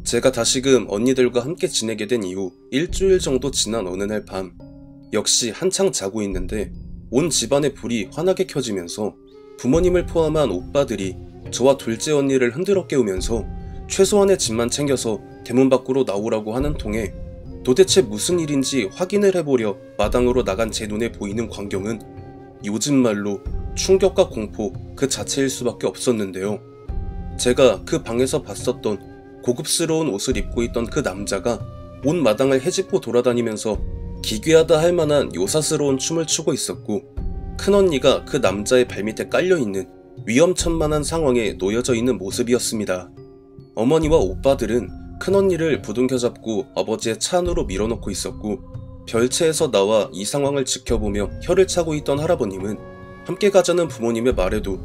제가 다시금 언니들과 함께 지내게 된 이후 일주일 정도 지난 어느 날 밤, 역시 한창 자고 있는데 온 집안의 불이 환하게 켜지면서 부모님을 포함한 오빠들이 저와 둘째 언니를 흔들어 깨우면서 최소한의 짐만 챙겨서 대문 밖으로 나오라고 하는 통에 도대체 무슨 일인지 확인을 해보려 마당으로 나간 제 눈에 보이는 광경은 요즘 말로 충격과 공포 그 자체일 수밖에 없었는데요. 제가 그 방에서 봤었던 고급스러운 옷을 입고 있던 그 남자가 온 마당을 헤집고 돌아다니면서 기괴하다 할 만한 요사스러운 춤을 추고 있었고, 큰언니가 그 남자의 발밑에 깔려있는 위험천만한 상황에 놓여져 있는 모습이었습니다. 어머니와 오빠들은 큰언니를 부둥켜 잡고 아버지의 차 안으로 밀어넣고 있었고, 별채에서 나와 이 상황을 지켜보며 혀를 차고 있던 할아버님은 함께 가자는 부모님의 말에도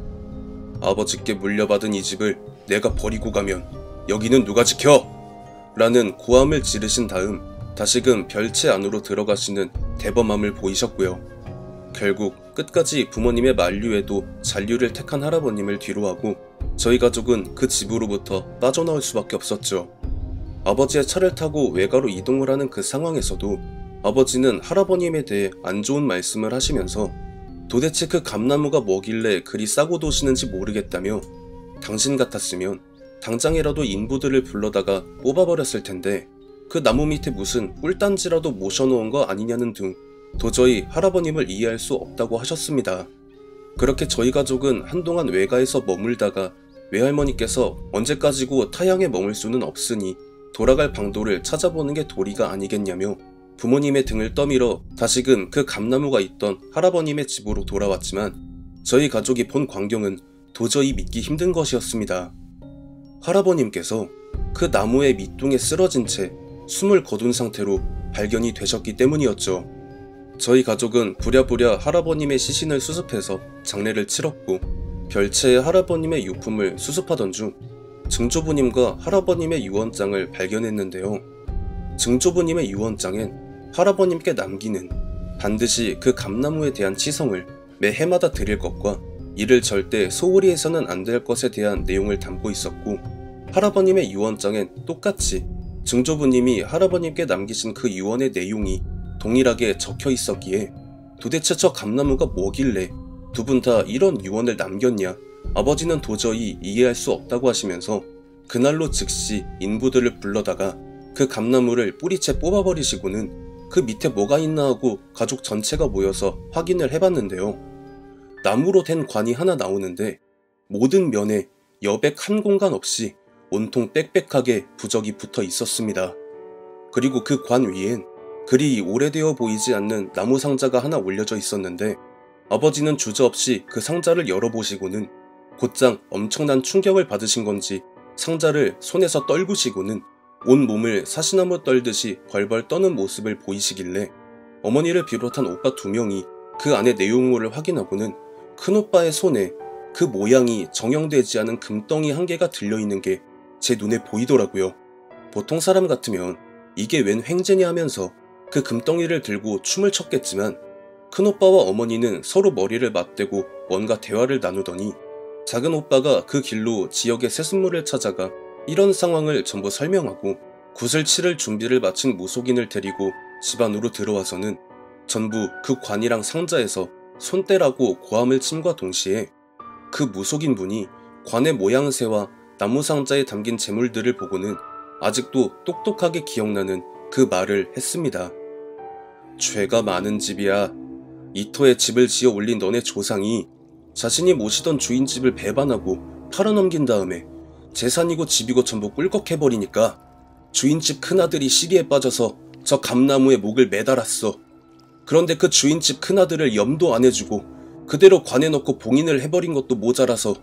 아버지께 물려받은 이 집을 내가 버리고 가면 여기는 누가 지켜? 라는 고함을 지르신 다음 다시금 별채 안으로 들어가시는 대범함을 보이셨고요. 결국 끝까지 부모님의 만류에도 잔류를 택한 할아버님을 뒤로하고 저희 가족은 그 집으로부터 빠져나올 수밖에 없었죠. 아버지의 차를 타고 외가로 이동을 하는 그 상황에서도 아버지는 할아버님에 대해 안 좋은 말씀을 하시면서 도대체 그 감나무가 뭐길래 그리 싸고 도시는지 모르겠다며 당신 같았으면 당장이라도 인부들을 불러다가 뽑아버렸을 텐데 그 나무 밑에 무슨 꿀단지라도 모셔놓은 거 아니냐는 등 도저히 할아버님을 이해할 수 없다고 하셨습니다. 그렇게 저희 가족은 한동안 외가에서 머물다가 외할머니께서 언제까지고 타향에 머물 수는 없으니 돌아갈 방도를 찾아보는 게 도리가 아니겠냐며 부모님의 등을 떠밀어 다시금 그 감나무가 있던 할아버님의 집으로 돌아왔지만 저희 가족이 본 광경은 도저히 믿기 힘든 것이었습니다. 할아버님께서 그 나무의 밑둥에 쓰러진 채 숨을 거둔 상태로 발견이 되셨기 때문이었죠. 저희 가족은 부랴부랴 할아버님의 시신을 수습해서 장례를 치렀고 별채의 할아버님의 유품을 수습하던 중 증조부님과 할아버님의 유언장을 발견했는데요. 증조부님의 유언장엔 할아버님께 남기는 반드시 그 감나무에 대한 치성을 매 해마다 드릴 것과 이를 절대 소홀히 해서는 안 될 것에 대한 내용을 담고 있었고 할아버님의 유언장엔 똑같이 증조부님이 할아버님께 남기신 그 유언의 내용이 동일하게 적혀 있었기에 도대체 저 감나무가 뭐길래 두 분 다 이런 유언을 남겼냐 아버지는 도저히 이해할 수 없다고 하시면서 그날로 즉시 인부들을 불러다가 그 감나무를 뿌리채 뽑아버리시고는 그 밑에 뭐가 있나 하고 가족 전체가 모여서 확인을 해봤는데요. 나무로 된 관이 하나 나오는데 모든 면에 여백 한 공간 없이 온통 빽빽하게 부적이 붙어 있었습니다. 그리고 그 관 위엔 그리 오래되어 보이지 않는 나무 상자가 하나 올려져 있었는데 아버지는 주저없이 그 상자를 열어보시고는 곧장 엄청난 충격을 받으신 건지 상자를 손에서 떨구시고는 온 몸을 사시나무 떨듯이 벌벌 떠는 모습을 보이시길래 어머니를 비롯한 오빠 2명이 그 안의 내용물을 확인하고는 큰오빠의 손에 그 모양이 정형되지 않은 금덩이 한 개가 들려있는 게 제 눈에 보이더라고요. 보통 사람 같으면 이게 웬 횡재냐 하면서 그 금덩이를 들고 춤을 췄겠지만 큰오빠와 어머니는 서로 머리를 맞대고 뭔가 대화를 나누더니 작은 오빠가 그 길로 지역의 세습물을 찾아가 이런 상황을 전부 설명하고 굿을 치를 준비를 마친 무속인을 데리고 집 안으로 들어와서는 전부 그 관이랑 상자에서 손때라고 고함을 침과 동시에 그 무속인 분이 관의 모양새와 나무 상자에 담긴 재물들을 보고는 아직도 똑똑하게 기억나는 그 말을 했습니다. 죄가 많은 집이야. 이터에 집을 지어 올린 너네 조상이 자신이 모시던 주인 집을 배반하고 털어넘긴 다음에 재산이고 집이고 전부 꿀꺽해버리니까 주인집 큰아들이 시리에 빠져서 저 감나무에 목을 매달았어. 그런데 그 주인집 큰아들을 염도 안 해주고 그대로 관에 넣고 봉인을 해버린 것도 모자라서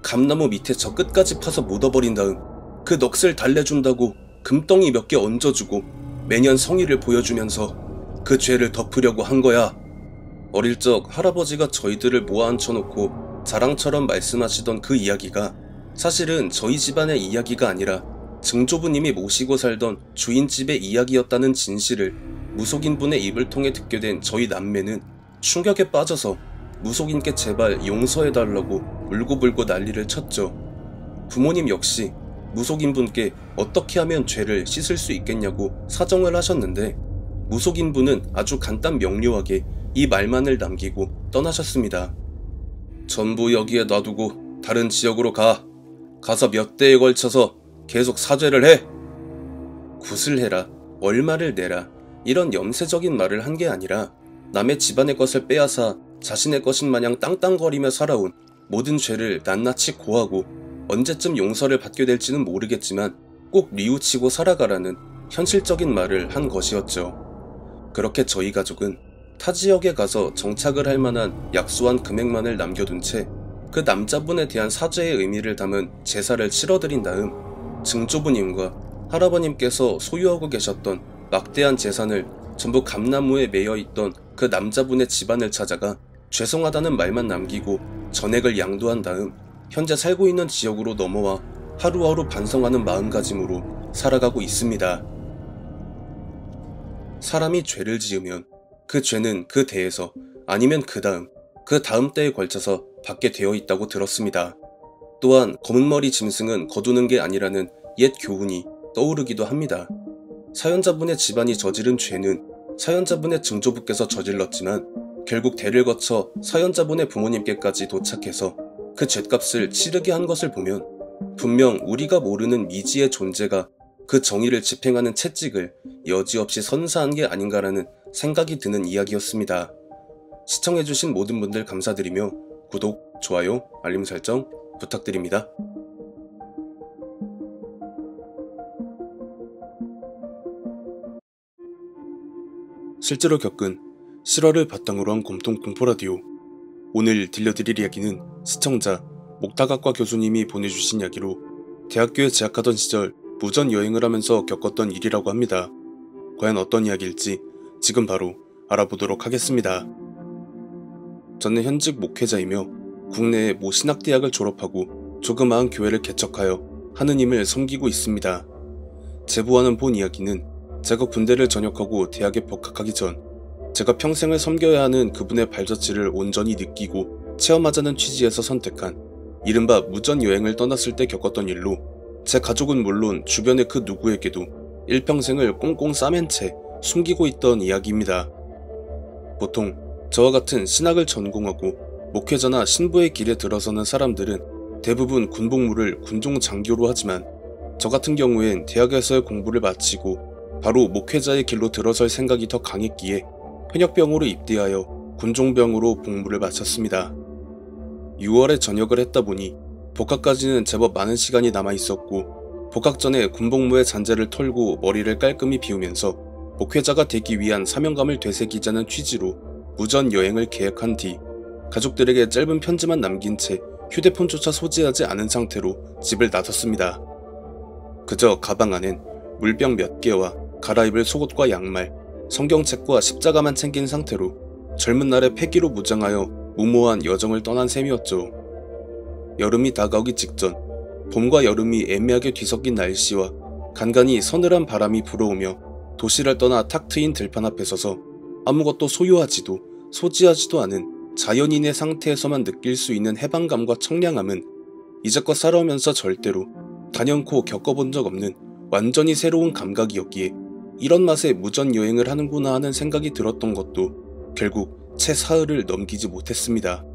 감나무 밑에 저 끝까지 파서 묻어버린 다음 그 넋을 달래준다고 금덩이 몇 개 얹어주고 매년 성의를 보여주면서 그 죄를 덮으려고 한 거야. 어릴 적 할아버지가 저희들을 모아 앉혀놓고 자랑처럼 말씀하시던 그 이야기가 사실은 저희 집안의 이야기가 아니라 증조부님이 모시고 살던 주인집의 이야기였다는 진실을 무속인분의 입을 통해 듣게 된 저희 남매는 충격에 빠져서 무속인께 제발 용서해달라고 울고불고 난리를 쳤죠. 부모님 역시 무속인분께 어떻게 하면 죄를 씻을 수 있겠냐고 사정을 하셨는데 무속인분은 아주 간단 명료하게 이 말만을 남기고 떠나셨습니다. 전부 여기에 놔두고 다른 지역으로 가서 몇 대에 걸쳐서 계속 사죄를 해. 굿을 해라, 얼마를 내라 이런 염세적인 말을 한 게 아니라 남의 집안의 것을 빼앗아 자신의 것인 마냥 땅땅거리며 살아온 모든 죄를 낱낱이 고하고 언제쯤 용서를 받게 될지는 모르겠지만 꼭 뉘우치고 살아가라는 현실적인 말을 한 것이었죠. 그렇게 저희 가족은 타 지역에 가서 정착을 할 만한 약소한 금액만을 남겨둔 채 그 남자분에 대한 사죄의 의미를 담은 제사를 치러드린 다음 증조부님과 할아버님께서 소유하고 계셨던 막대한 재산을 전부 감나무에 매여있던 그 남자분의 집안을 찾아가 죄송하다는 말만 남기고 전액을 양도한 다음 현재 살고 있는 지역으로 넘어와 하루하루 반성하는 마음가짐으로 살아가고 있습니다. 사람이 죄를 지으면 그 죄는 그 대에서 아니면 그 다음 때에 걸쳐서 받게 되어 있다고 들었습니다. 또한 검은머리 짐승은 거두는 게 아니라는 옛 교훈이 떠오르기도 합니다. 사연자분의 집안이 저지른 죄는 사연자분의 증조부께서 저질렀지만 결국 대를 거쳐 사연자분의 부모님께까지 도착해서 그 죗값을 치르게 한 것을 보면 분명 우리가 모르는 미지의 존재가 그 정의를 집행하는 채찍을 여지없이 선사한 게 아닌가라는 생각이 드는 이야기였습니다. 시청해주신 모든 분들 감사드리며 구독, 좋아요, 알림 설정 부탁드립니다. 실제로 겪은 실화를 바탕으로 한 곰통 공포라디오. 오늘 들려드릴 이야기는 시청자 목타각과 교수님이 보내주신 이야기로 대학교에 재학하던 시절 무전 여행을 하면서 겪었던 일이라고 합니다. 과연 어떤 이야기일지 지금 바로 알아보도록 하겠습니다. 저는 현직 목회자이며 국내의 모 신학대학을 졸업하고 조그마한 교회를 개척하여 하느님을 섬기고 있습니다. 제보하는 본 이야기는 제가 군대를 전역하고 대학에 복학하기 전 제가 평생을 섬겨야 하는 그분의 발자취를 온전히 느끼고 체험하자는 취지에서 선택한 이른바 무전 여행을 떠났을 때 겪었던 일로 제 가족은 물론 주변의 그 누구에게도 일평생을 꽁꽁 싸맨 채 숨기고 있던 이야기입니다. 보통 저와 같은 신학을 전공하고 목회자나 신부의 길에 들어서는 사람들은 대부분 군복무를 군종 장교로 하지만 저 같은 경우엔 대학에서의 공부를 마치고 바로 목회자의 길로 들어설 생각이 더 강했기에 현역병으로 입대하여 군종병으로 복무를 마쳤습니다. 6월에 전역을 했다 보니 복학까지는 제법 많은 시간이 남아 있었고 복학 전에 군복무의 잔재를 털고 머리를 깔끔히 비우면서 목회자가 되기 위한 사명감을 되새기자는 취지로 무전 여행을 계획한 뒤 가족들에게 짧은 편지만 남긴 채 휴대폰조차 소지하지 않은 상태로 집을 나섰습니다. 그저 가방 안엔 물병 몇 개와 갈아입을 속옷과 양말, 성경책과 십자가만 챙긴 상태로 젊은 날의 패기로 무장하여 무모한 여정을 떠난 셈이었죠. 여름이 다가오기 직전 봄과 여름이 애매하게 뒤섞인 날씨와 간간히 서늘한 바람이 불어오며 도시를 떠나 탁 트인 들판 앞에 서서 아무것도 소유하지도 소지하지도 않은 자연인의 상태에서만 느낄 수 있는 해방감과 청량함은 이제껏 살아오면서 절대로 단연코 겪어본 적 없는 완전히 새로운 감각이었기에 이런 맛에 무전 여행을 하는구나 하는 생각이 들었던 것도 결국 채 사흘을 넘기지 못했습니다.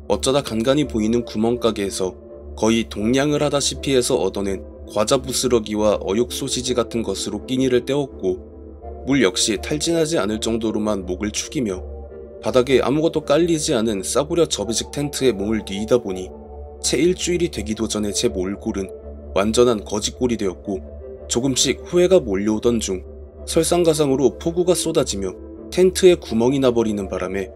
어쩌다 간간히 보이는 구멍가게에서 거의 동냥을 하다시피 해서 얻어낸 과자 부스러기와 어육 소시지 같은 것으로 끼니를 때웠고 물 역시 탈진하지 않을 정도로만 목을 축이며 바닥에 아무것도 깔리지 않은 싸구려 접이식 텐트에 몸을 뉘이다 보니 채 일주일이 되기도 전에 제 몰골은 완전한 거지꼴이 되었고 조금씩 후회가 몰려오던 중 설상가상으로 폭우가 쏟아지며 텐트에 구멍이 나버리는 바람에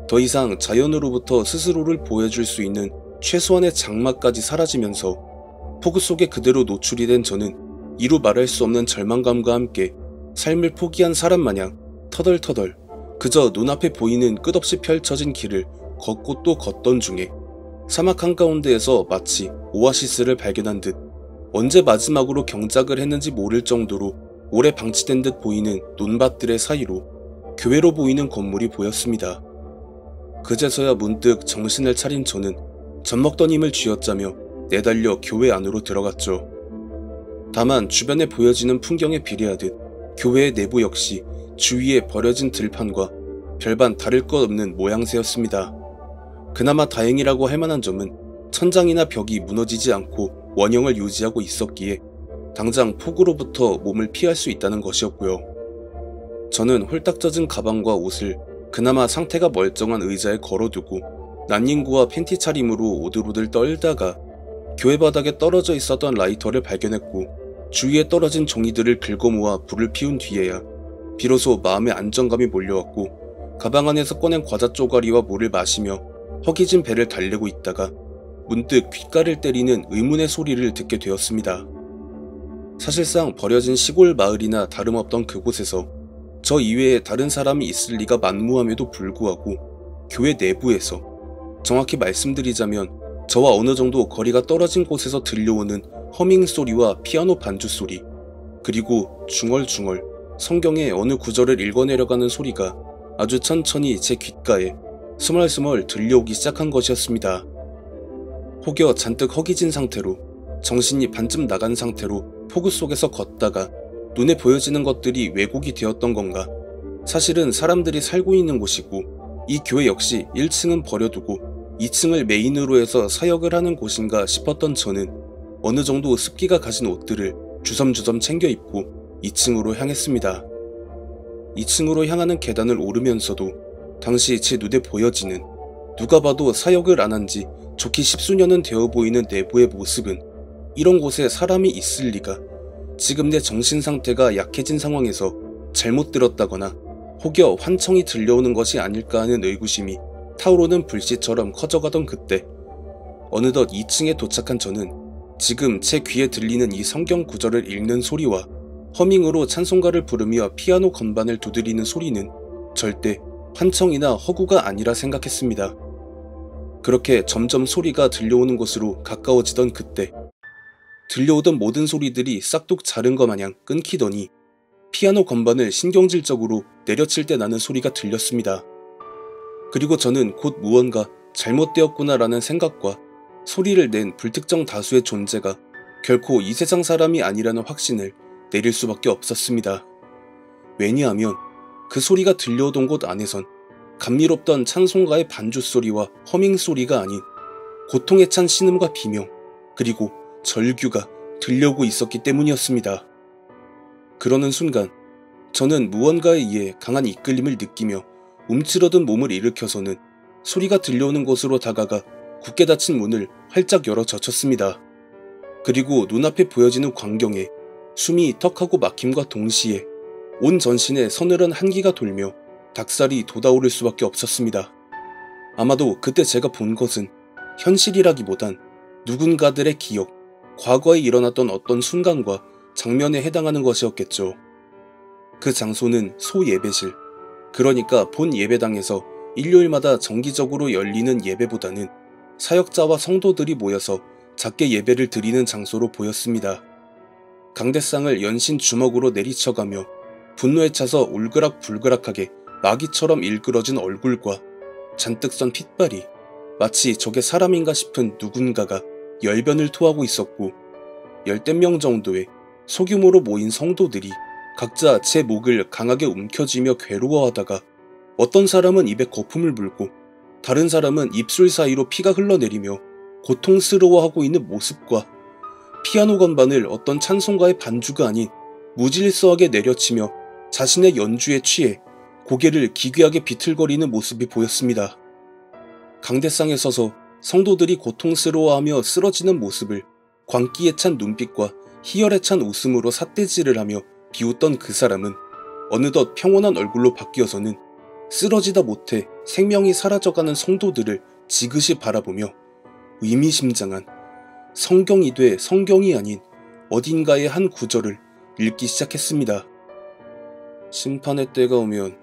더 이상 자연으로부터 스스로를 보호해줄 수 있는 최소한의 장막까지 사라지면서 폭우 속에 그대로 노출이 된 저는 이루 말할 수 없는 절망감과 함께 삶을 포기한 사람 마냥 터덜터덜 그저 눈앞에 보이는 끝없이 펼쳐진 길을 걷고 또 걷던 중에 사막 한가운데에서 마치 오아시스를 발견한 듯 언제 마지막으로 경작을 했는지 모를 정도로 오래 방치된 듯 보이는 논밭들의 사이로 교회로 보이는 건물이 보였습니다. 그제서야 문득 정신을 차린 저는 젖먹던 힘을 쥐어짜며 내달려 교회 안으로 들어갔죠. 다만 주변에 보여지는 풍경에 비례하듯 교회의 내부 역시 주위에 버려진 들판과 별반 다를 것 없는 모양새였습니다. 그나마 다행이라고 할 만한 점은 천장이나 벽이 무너지지 않고 원형을 유지하고 있었기에 당장 폭우로부터 몸을 피할 수 있다는 것이었고요. 저는 홀딱 젖은 가방과 옷을 그나마 상태가 멀쩡한 의자에 걸어두고 난닝구와 팬티 차림으로 오들오들 떨다가 교회 바닥에 떨어져 있었던 라이터를 발견했고 주위에 떨어진 종이들을 긁어모아 불을 피운 뒤에야 비로소 마음의 안정감이 몰려왔고 가방 안에서 꺼낸 과자 쪼가리와 물을 마시며 허기진 배를 달래고 있다가 문득 귓가를 때리는 의문의 소리를 듣게 되었습니다. 사실상 버려진 시골 마을이나 다름없던 그곳에서 저 이외에 다른 사람이 있을 리가 만무함에도 불구하고 교회 내부에서, 정확히 말씀드리자면 저와 어느 정도 거리가 떨어진 곳에서 들려오는 허밍 소리와 피아노 반주 소리, 그리고 중얼중얼 성경의 어느 구절을 읽어내려가는 소리가 아주 천천히 제 귓가에 스멀스멀 들려오기 시작한 것이었습니다. 혹여 잔뜩 허기진 상태로 정신이 반쯤 나간 상태로 폭우 속에서 걷다가 눈에 보여지는 것들이 왜곡이 되었던 건가. 사실은 사람들이 살고 있는 곳이고 이 교회 역시 1층은 버려두고 2층을 메인으로 해서 사역을 하는 곳인가 싶었던 저는 어느 정도 습기가 가진 옷들을 주섬주섬 챙겨 입고 2층으로 향했습니다. 2층으로 향하는 계단을 오르면서도 당시 제 눈에 보여지는 누가 봐도 사역을 안 한 지 좋기 십수년은 되어 보이는 내부의 모습은 이런 곳에 사람이 있을 리가, 지금 내 정신 상태가 약해진 상황에서 잘못 들었다거나 혹여 환청이 들려오는 것이 아닐까 하는 의구심이 타오르는 불씨처럼 커져가던 그때 어느덧 2층에 도착한 저는 지금 제 귀에 들리는 이 성경 구절을 읽는 소리와 허밍으로 찬송가를 부르며 피아노 건반을 두드리는 소리는 절대 환청이나 허구가 아니라 생각했습니다. 그렇게 점점 소리가 들려오는 곳으로 가까워지던 그때 들려오던 모든 소리들이 싹둑 자른 것 마냥 끊기더니 피아노 건반을 신경질적으로 내려칠 때 나는 소리가 들렸습니다. 그리고 저는 곧 무언가 잘못되었구나라는 생각과 소리를 낸 불특정 다수의 존재가 결코 이 세상 사람이 아니라는 확신을 내릴 수밖에 없었습니다. 왜냐하면 그 소리가 들려오던 곳 안에선 감미롭던 찬송가의 반주 소리와 허밍 소리가 아닌 고통에 찬 신음과 비명 그리고 절규가 들려오고 있었기 때문이었습니다. 그러는 순간 저는 무언가에 의해 강한 이끌림을 느끼며 움츠러든 몸을 일으켜서는 소리가 들려오는 곳으로 다가가 굳게 닫힌 문을 활짝 열어 젖혔습니다. 그리고 눈앞에 보여지는 광경에 숨이 턱하고 막힘과 동시에 온 전신에 서늘한 한기가 돌며 닭살이 돋아오를 수밖에 없었습니다. 아마도 그때 제가 본 것은 현실이라기보단 누군가들의 기억, 과거에 일어났던 어떤 순간과 장면에 해당하는 것이었겠죠. 그 장소는 소예배실, 그러니까 본 예배당에서 일요일마다 정기적으로 열리는 예배보다는 사역자와 성도들이 모여서 작게 예배를 드리는 장소로 보였습니다. 강대상을 연신 주먹으로 내리쳐가며 분노에 차서 울그락불그락하게 마귀처럼 일그러진 얼굴과 잔뜩 선 핏발이 마치 저게 사람인가 싶은 누군가가 열변을 토하고 있었고, 열댓 명 정도의 소규모로 모인 성도들이 각자 제 목을 강하게 움켜쥐며 괴로워하다가 어떤 사람은 입에 거품을 물고 다른 사람은 입술 사이로 피가 흘러내리며 고통스러워하고 있는 모습과 피아노 건반을 어떤 찬송가의 반주가 아닌 무질서하게 내려치며 자신의 연주에 취해 고개를 기괴하게 비틀거리는 모습이 보였습니다. 강대상에 서서 성도들이 고통스러워하며 쓰러지는 모습을 광기에 찬 눈빛과 희열에 찬 웃음으로 삿대질을 하며 비웃던 그 사람은 어느덧 평온한 얼굴로 바뀌어서는 쓰러지다 못해 생명이 사라져가는 성도들을 지그시 바라보며 의미심장한 성경이 돼 성경이 아닌 어딘가의 한 구절을 읽기 시작했습니다. 심판의 때가 오면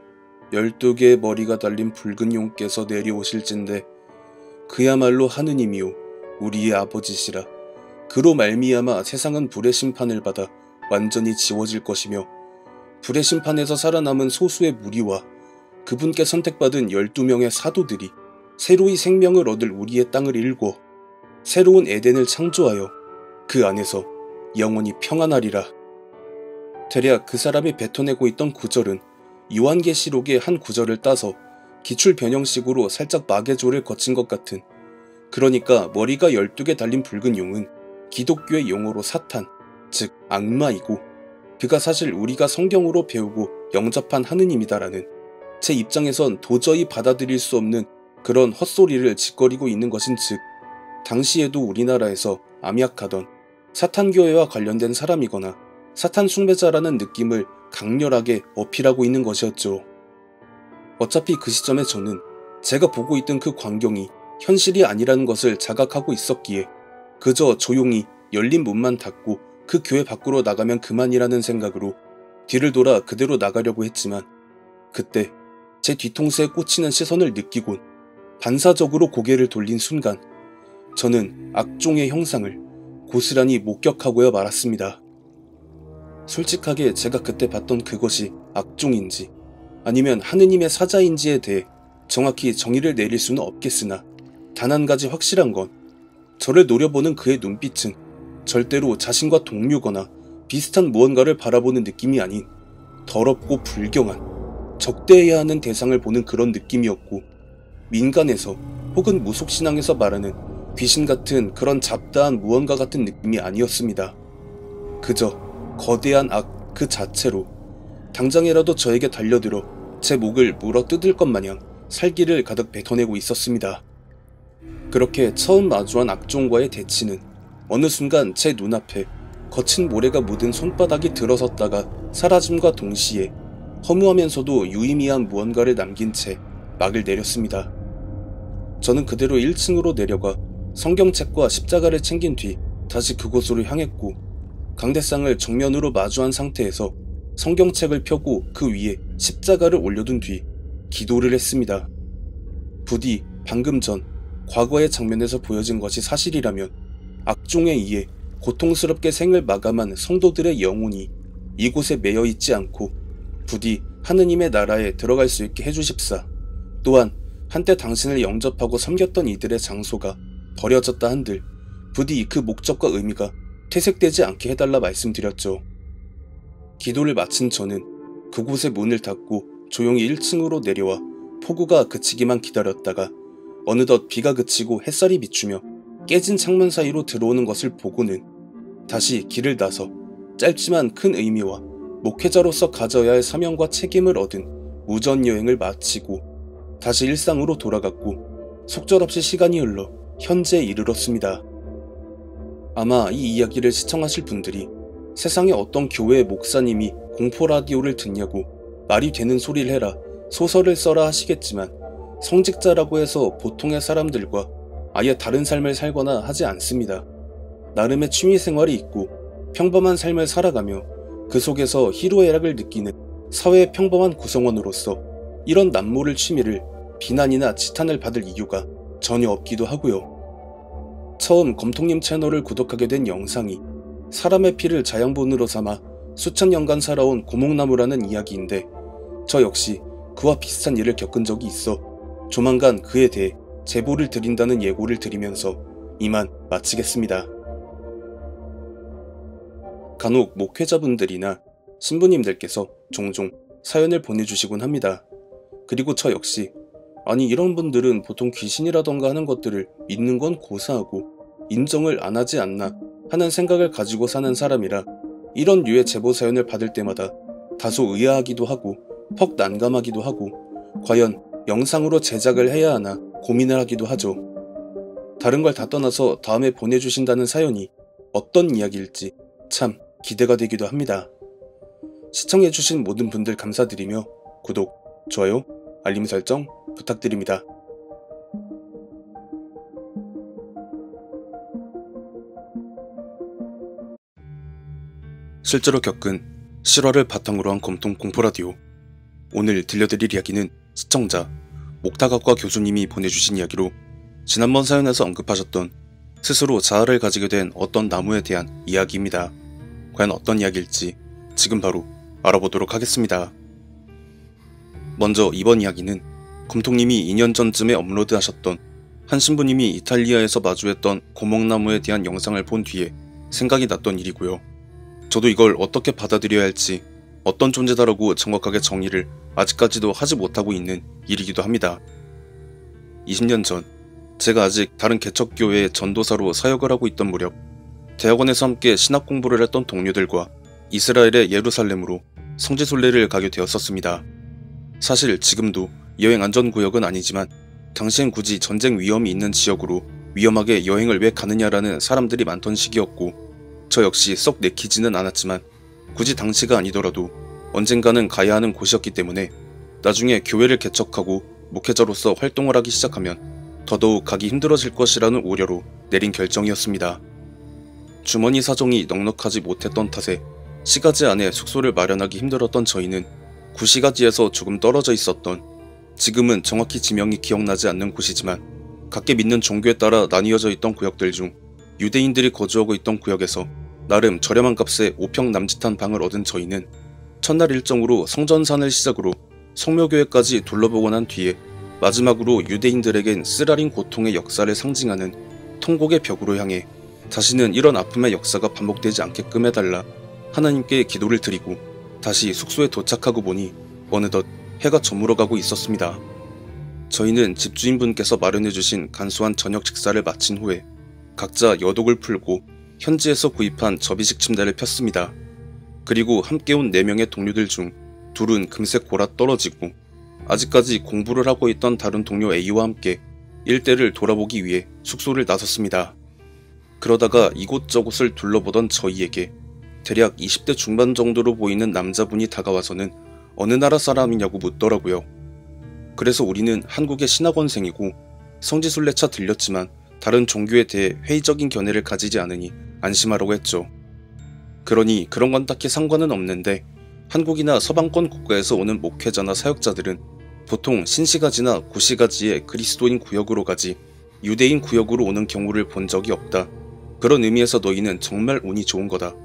12개의 머리가 달린 붉은 용께서 내려오실진데 그야말로 하느님이요 우리의 아버지시라. 그로 말미암아 세상은 불의 심판을 받아 완전히 지워질 것이며 불의 심판에서 살아남은 소수의 무리와 그분께 선택받은 12명의 사도들이 새로이 생명을 얻을 우리의 땅을 일궈 새로운 에덴을 창조하여 그 안에서 영원히 평안하리라. 대략 그 사람이 뱉어내고 있던 구절은 요한계시록의 한 구절을 따서 기출 변형식으로 살짝 마개조를 거친 것 같은, 그러니까 머리가 12개 달린 붉은 용은 기독교의 용어로 사탄, 즉 악마이고 그가 사실 우리가 성경으로 배우고 영접한 하느님이다라는, 제 입장에선 도저히 받아들일 수 없는 그런 헛소리를 짓거리고 있는 것인즉 당시에도 우리나라에서 암약하던 사탄교회와 관련된 사람이거나 사탄 숭배자라는 느낌을 강렬하게 어필하고 있는 것이었죠. 어차피 그 시점에 저는 제가 보고 있던 그 광경이 현실이 아니라는 것을 자각하고 있었기에 그저 조용히 열린 문만 닫고 그 교회 밖으로 나가면 그만이라는 생각으로 뒤를 돌아 그대로 나가려고 했지만, 그때 제 뒤통수에 꽂히는 시선을 느끼곤 반사적으로 고개를 돌린 순간 저는 악종의 형상을 고스란히 목격하고야 말았습니다. 솔직하게 제가 그때 봤던 그것이 악종인지 아니면 하느님의 사자인지에 대해 정확히 정의를 내릴 수는 없겠으나 단 한 가지 확실한 건 저를 노려보는 그의 눈빛은 절대로 자신과 동료거나 비슷한 무언가를 바라보는 느낌이 아닌 더럽고 불경한 적대해야 하는 대상을 보는 그런 느낌이었고, 민간에서 혹은 무속신앙에서 말하는 귀신 같은 그런 잡다한 무언가 같은 느낌이 아니었습니다. 그저 거대한 악 그 자체로 당장이라도 저에게 달려들어 제 목을 물어 뜯을 것 마냥 살기를 가득 뱉어내고 있었습니다. 그렇게 처음 마주한 악종과의 대치는 어느 순간 제 눈앞에 거친 모래가 묻은 손바닥이 들어섰다가 사라짐과 동시에 허무하면서도 유의미한 무언가를 남긴 채 막을 내렸습니다. 저는 그대로 1층으로 내려가 성경책과 십자가를 챙긴 뒤 다시 그곳으로 향했고, 강대상을 정면으로 마주한 상태에서 성경책을 펴고 그 위에 십자가를 올려둔 뒤 기도를 했습니다. 부디 방금 전 과거의 장면에서 보여진 것이 사실이라면 악종에 의해 고통스럽게 생을 마감한 성도들의 영혼이 이곳에 매여 있지 않고 부디 하느님의 나라에 들어갈 수 있게 해주십사. 또한 한때 당신을 영접하고 섬겼던 이들의 장소가 버려졌다 한들 부디 그 목적과 의미가 퇴색되지 않게 해달라 말씀드렸죠. 기도를 마친 저는 그곳의 문을 닫고 조용히 1층으로 내려와 폭우가 그치기만 기다렸다가 어느덧 비가 그치고 햇살이 비추며 깨진 창문 사이로 들어오는 것을 보고는 다시 길을 나서 짧지만 큰 의미와 목회자로서 가져야 할 사명과 책임을 얻은 무전여행을 마치고 다시 일상으로 돌아갔고, 속절없이 시간이 흘러 현재에 이르렀습니다. 아마 이 이야기를 시청하실 분들이 세상에 어떤 교회의 목사님이 공포라디오를 듣냐고 말이 되는 소리를 해라, 소설을 써라 하시겠지만 성직자라고 해서 보통의 사람들과 아예 다른 삶을 살거나 하지 않습니다. 나름의 취미생활이 있고 평범한 삶을 살아가며 그 속에서 희로애락을 느끼는 사회의 평범한 구성원으로서 이런 남모를 취미를 비난이나 지탄을 받을 이유가 전혀 없기도 하고요. 처음 검통님 채널을 구독하게 된 영상이 사람의 피를 자양분으로 삼아 수천 년간 살아온 고목나무라는 이야기인데, 저 역시 그와 비슷한 일을 겪은 적이 있어 조만간 그에 대해 제보를 드린다는 예고를 드리면서 이만 마치겠습니다. 간혹 목회자분들이나 신부님들께서 종종 사연을 보내주시곤 합니다. 그리고 저 역시 아니 이런 분들은 보통 귀신이라던가 하는 것들을 믿는 건 고사하고 인정을 안 하지 않나 하는 생각을 가지고 사는 사람이라 이런 류의 제보 사연을 받을 때마다 다소 의아하기도 하고 퍽 난감하기도 하고 과연 영상으로 제작을 해야 하나 고민을 하기도 하죠. 다른 걸 다 떠나서 다음에 보내주신다는 사연이 어떤 이야기일지 참 기대가 되기도 합니다. 시청해주신 모든 분들 감사드리며 구독, 좋아요, 알림 설정 부탁드립니다. 실제로 겪은 실화를 바탕으로 한 검통 공포라디오. 오늘 들려드릴 이야기는 시청자 목타각과 교수님이 보내주신 이야기로 지난번 사연에서 언급하셨던 스스로 자아를 가지게 된 어떤 나무에 대한 이야기입니다. 과연 어떤 이야기일지 지금 바로 알아보도록 하겠습니다. 먼저 이번 이야기는 검통님이 2년 전쯤에 업로드하셨던 한 신부님이 이탈리아에서 마주했던 고목나무에 대한 영상을 본 뒤에 생각이 났던 일이고요. 저도 이걸 어떻게 받아들여야 할지 어떤 존재다라고 정확하게 정의를 아직까지도 하지 못하고 있는 일이기도 합니다. 20년 전 제가 아직 다른 개척교회의 전도사로 사역을 하고 있던 무렵 대학원에서 함께 신학 공부를 했던 동료들과 이스라엘의 예루살렘으로 성지순례를 가게 되었었습니다. 사실 지금도 여행 안전구역은 아니지만 당시엔 굳이 전쟁 위험이 있는 지역으로 위험하게 여행을 왜 가느냐라는 사람들이 많던 시기였고 저 역시 썩 내키지는 않았지만 굳이 당시가 아니더라도 언젠가는 가야 하는 곳이었기 때문에 나중에 교회를 개척하고 목회자로서 활동을 하기 시작하면 더더욱 가기 힘들어질 것이라는 우려로 내린 결정이었습니다. 주머니 사정이 넉넉하지 못했던 탓에 시가지 안에 숙소를 마련하기 힘들었던 저희는 구시가지에서 조금 떨어져 있었던, 지금은 정확히 지명이 기억나지 않는 곳이지만 각계 믿는 종교에 따라 나뉘어져 있던 구역들 중 유대인들이 거주하고 있던 구역에서 나름 저렴한 값에 5평 남짓한 방을 얻은 저희는 첫날 일정으로 성전산을 시작으로 성묘교회까지 둘러보고 난 뒤에 마지막으로 유대인들에겐 쓰라린 고통의 역사를 상징하는 통곡의 벽으로 향해 다시는 이런 아픔의 역사가 반복되지 않게끔 해달라 하나님께 기도를 드리고 다시 숙소에 도착하고 보니 어느덧 해가 저물어가고 있었습니다. 저희는 집주인분께서 마련해주신 간소한 저녁 식사를 마친 후에 각자 여독을 풀고 현지에서 구입한 접이식 침대를 폈습니다. 그리고 함께 온 4명의 동료들 중 둘은 금세 골아 떨어지고 아직까지 공부를 하고 있던 다른 동료 A와 함께 일대를 돌아보기 위해 숙소를 나섰습니다. 그러다가 이곳저곳을 둘러보던 저희에게 대략 20대 중반 정도로 보이는 남자분이 다가와서는 어느 나라 사람이냐고 묻더라고요. 그래서 우리는 한국의 신학원생이고 성지순례차 들렸지만 다른 종교에 대해 회의적인 견해를 가지지 않으니 안심하라고 했죠. 그러니 그런 건 딱히 상관은 없는데 한국이나 서방권 국가에서 오는 목회자나 사역자들은 보통 신시가지나 구시가지의 그리스도인 구역으로 가지 유대인 구역으로 오는 경우를 본 적이 없다. 그런 의미에서 너희는 정말 운이 좋은 거다.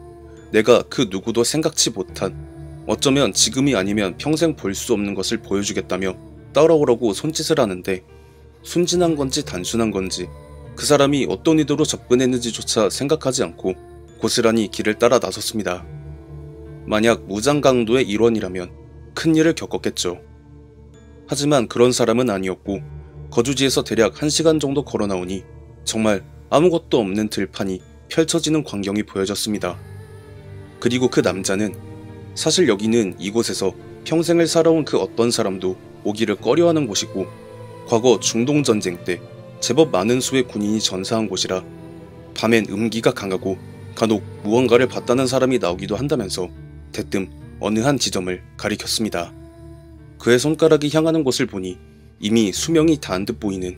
내가 그 누구도 생각지 못한 어쩌면 지금이 아니면 평생 볼 수 없는 것을 보여주겠다며 따라오라고 손짓을 하는데 순진한 건지 단순한 건지 그 사람이 어떤 의도로 접근했는지조차 생각하지 않고 고스란히 길을 따라 나섰습니다. 만약 무장강도의 일원이라면 큰일을 겪었겠죠. 하지만 그런 사람은 아니었고 거주지에서 대략 1시간 정도 걸어 나오니 정말 아무것도 없는 들판이 펼쳐지는 광경이 보여졌습니다. 그리고 그 남자는 사실 여기는 이곳에서 평생을 살아온 그 어떤 사람도 오기를 꺼려하는 곳이고 과거 중동전쟁 때 제법 많은 수의 군인이 전사한 곳이라 밤엔 음기가 강하고 간혹 무언가를 봤다는 사람이 나오기도 한다면서 대뜸 어느 한 지점을 가리켰습니다. 그의 손가락이 향하는 곳을 보니 이미 수명이 다한 듯 보이는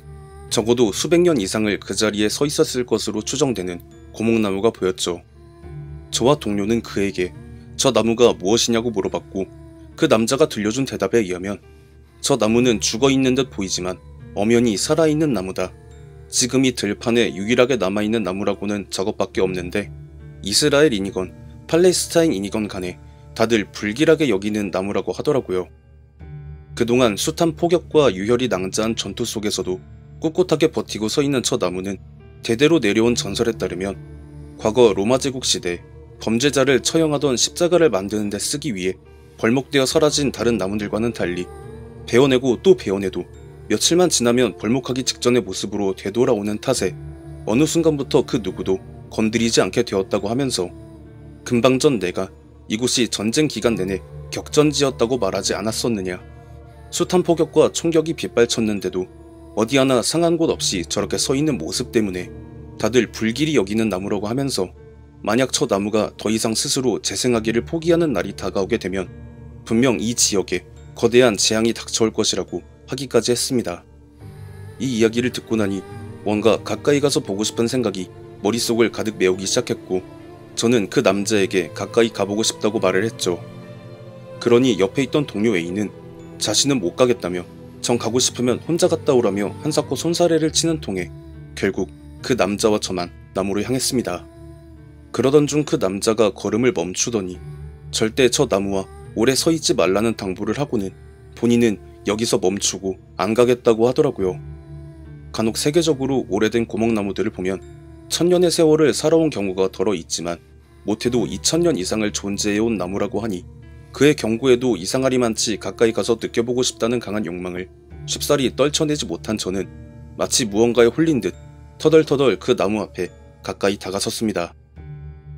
적어도 수백 년 이상을 그 자리에 서 있었을 것으로 추정되는 고목나무가 보였죠. 저와 동료는 그에게 저 나무가 무엇이냐고 물어봤고 그 남자가 들려준 대답에 의하면 저 나무는 죽어있는 듯 보이지만 엄연히 살아있는 나무다. 지금 이 들판에 유일하게 남아있는 나무라고는 저것밖에 없는데 이스라엘인이건 팔레스타인인이건 간에 다들 불길하게 여기는 나무라고 하더라고요. 그동안 숱한 폭격과 유혈이 낭자한 전투 속에서도 꿋꿋하게 버티고 서 있는 저 나무는 대대로 내려온 전설에 따르면 과거 로마 제국 시대 범죄자를 처형하던 십자가를 만드는 데 쓰기 위해 벌목되어 사라진 다른 나무들과는 달리 베어내고 또 베어내도 며칠만 지나면 벌목하기 직전의 모습으로 되돌아오는 탓에 어느 순간부터 그 누구도 건드리지 않게 되었다고 하면서 금방 전 내가 이곳이 전쟁 기간 내내 격전지였다고 말하지 않았었느냐. 숱한 폭격과 총격이 빗발쳤는데도 어디 하나 상한 곳 없이 저렇게 서 있는 모습 때문에 다들 불길이 여기는 나무라고 하면서 만약 저 나무가 더 이상 스스로 재생하기를 포기하는 날이 다가오게 되면 분명 이 지역에 거대한 재앙이 닥쳐올 것이라고 하기까지 했습니다. 이 이야기를 듣고 나니 뭔가 가까이 가서 보고 싶은 생각이 머릿속을 가득 메우기 시작했고 저는 그 남자에게 가까이 가보고 싶다고 말을 했죠. 그러니 옆에 있던 동료 A는 자신은 못 가겠다며 전 가고 싶으면 혼자 갔다 오라며 한사코 손사래를 치는 통에 결국 그 남자와 저만 나무로 향했습니다. 그러던 중 그 남자가 걸음을 멈추더니 절대 저 나무와 오래 서 있지 말라는 당부를 하고는 본인은 여기서 멈추고 안 가겠다고 하더라고요. 간혹 세계적으로 오래된 고목나무들을 보면 천년의 세월을 살아온 경우가 덜어 있지만 못해도 2000년 이상을 존재해온 나무라고 하니 그의 경고에도 이상하리만치 가까이 가서 느껴보고 싶다는 강한 욕망을 쉽사리 떨쳐내지 못한 저는 마치 무언가에 홀린 듯 터덜터덜 그 나무 앞에 가까이 다가섰습니다.